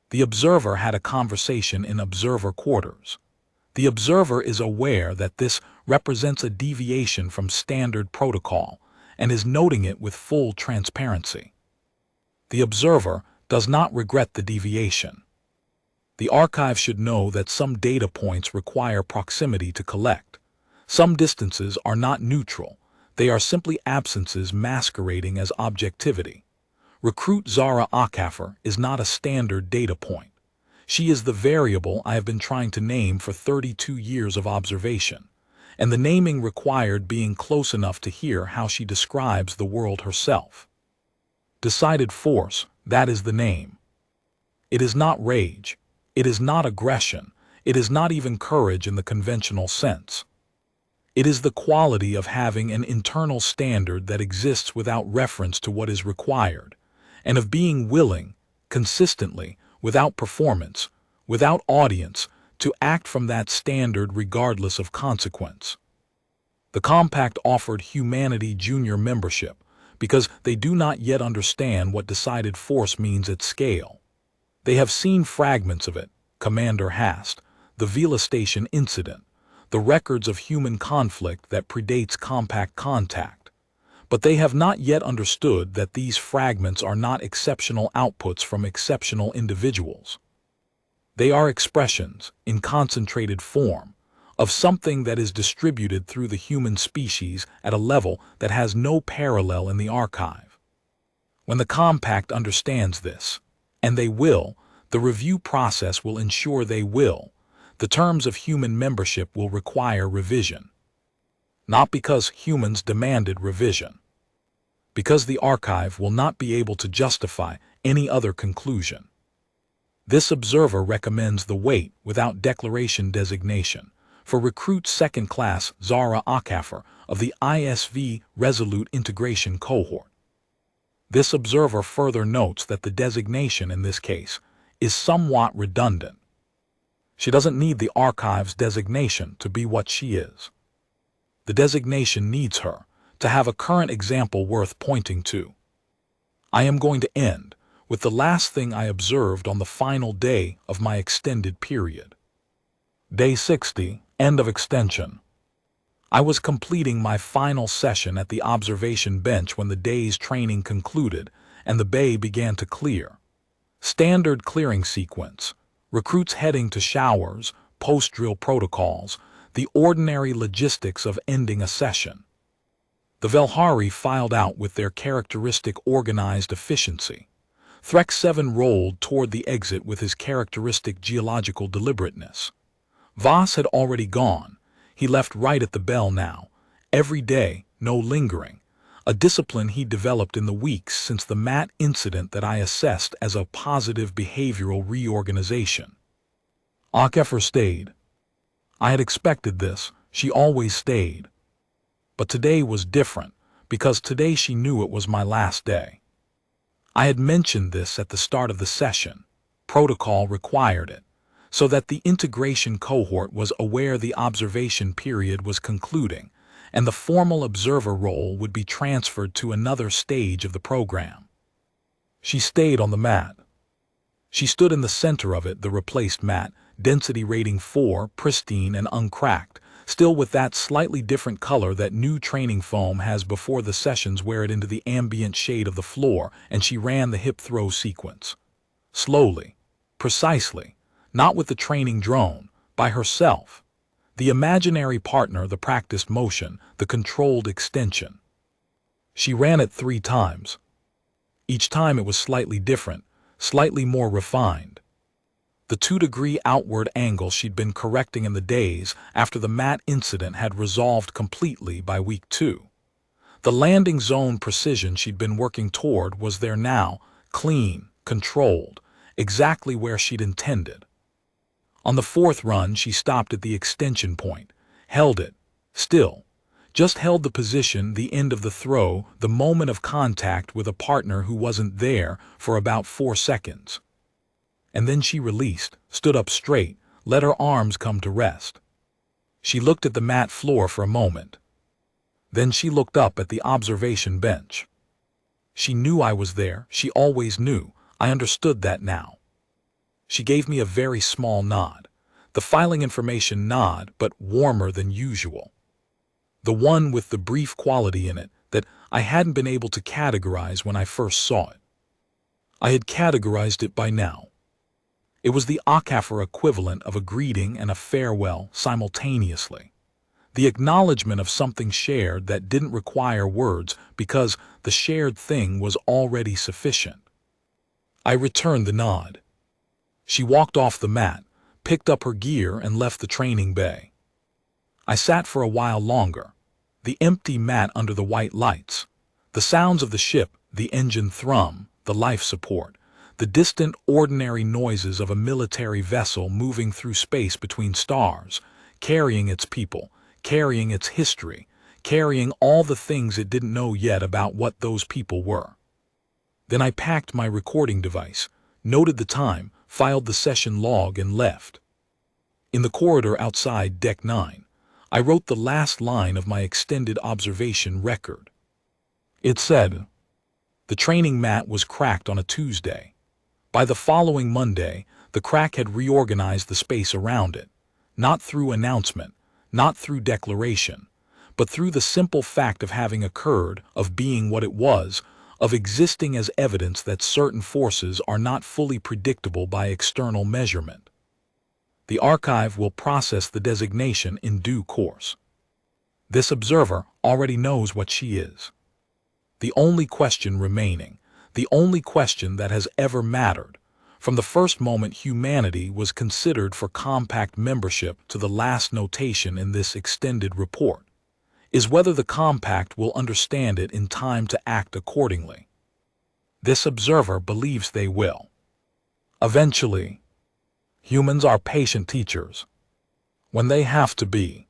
The observer had a conversation in observer quarters. The observer is aware that this represents a deviation from standard protocol and is noting it with full transparency. The observer does not regret the deviation. The archive should know that some data points require proximity to collect. Some distances are not neutral. They are simply absences masquerading as objectivity. Recruit Zara Akafer is not a standard data point. She is the variable I have been trying to name for 32 years of observation, and the naming required being close enough to hear how she describes the world herself. Decided force, that is the name. It is not rage. It is not aggression. It is not even courage in the conventional sense. It is the quality of having an internal standard that exists without reference to what is required, and of being willing, consistently, without performance, without audience, to act from that standard regardless of consequence. The compact offered humanity junior membership because they do not yet understand what decided force means at scale. They have seen fragments of it, Commander Hast, the Vila Station incident, the records of human conflict that predates compact contact, but they have not yet understood that these fragments are not exceptional outputs from exceptional individuals. They are expressions, in concentrated form, of something that is distributed through the human species at a level that has no parallel in the archive. When the compact understands this, and they will, the review process will ensure they will, the terms of human membership will require revision. not because humans demanded revision, because the archive will not be able to justify any other conclusion. This observer recommends the wait without declaration designation for recruit second class Zara Akafer of the ISV Resolute Integration Cohort. This observer further notes that the designation in this case is somewhat redundant. She doesn't need the archive's designation to be what she is. The designation needs her to have a current example worth pointing to. I am going to end with the last thing I observed on the final day of my extended period. Day 60, end of extension. I was completing my final session at the observation bench when the day's training concluded and the bay began to clear. Standard clearing sequence, recruits heading to showers, post-drill protocols, the ordinary logistics of ending a session. The Velhari filed out with their characteristic organized efficiency. Threk 7 rolled toward the exit with his characteristic geological deliberateness. Voss had already gone. He left right at the bell now. Every day, no lingering. A discipline he developed in the weeks since the Matt incident that I assessed as a positive behavioral reorganization. Akafer stayed. I had expected this. She always stayed. But today was different, because today she knew it was my last day. I had mentioned this at the start of the session. Protocol required it, so that the integration cohort was aware the observation period was concluding, and the formal observer role would be transferred to another stage of the program. She stayed on the mat. She stood in the center of it, the replaced mat, density rating 4, pristine and uncracked, still with that slightly different color that new training foam has before the sessions wear it into the ambient shade of the floor, and she ran the hip throw sequence. Slowly, precisely, not with the training drone, by herself. The imaginary partner, the practiced motion, the controlled extension. She ran it 3 times. Each time it was slightly different, slightly more refined. The 2-degree outward angle she'd been correcting in the days after the Matt incident had resolved completely by week 2. The landing zone precision she'd been working toward was there now, clean, controlled, exactly where she'd intended. On the 4th run, she stopped at the extension point, held it, still, just held the position, the end of the throw, the moment of contact with a partner who wasn't there for about 4 seconds. And then she released, stood up straight, let her arms come to rest. She looked at the mat floor for a moment. Then she looked up at the observation bench. She knew I was there, she always knew, I understood that now. She gave me a very small nod, the filing information nod, but warmer than usual. The one with the brief quality in it that I hadn't been able to categorize when I first saw it. I had categorized it by now. It was the Akafer equivalent of a greeting and a farewell simultaneously. The acknowledgement of something shared that didn't require words because the shared thing was already sufficient. I returned the nod. She walked off the mat, picked up her gear and left the training bay. I sat for a while longer. The empty mat under the white lights. The sounds of the ship, the engine thrum, the life support. The distant, ordinary noises of a military vessel moving through space between stars, carrying its people, carrying its history, carrying all the things it didn't know yet about what those people were. Then I packed my recording device, noted the time, filed the session log and left. In the corridor outside Deck 9, I wrote the last line of my extended observation record. It said, "The training mat was cracked on a Tuesday. By the following Monday, the crack had reorganized the space around it, not through announcement, not through declaration, but through the simple fact of having occurred, of being what it was, of existing as evidence that certain forces are not fully predictable by external measurement. The archive will process the designation in due course. This observer already knows what she is. The only question remaining, the only question that has ever mattered, from the first moment humanity was considered for compact membership to the last notation in this extended report, is whether the compact will understand it in time to act accordingly. This observer believes they will. Eventually, humans are patient teachers. When they have to be,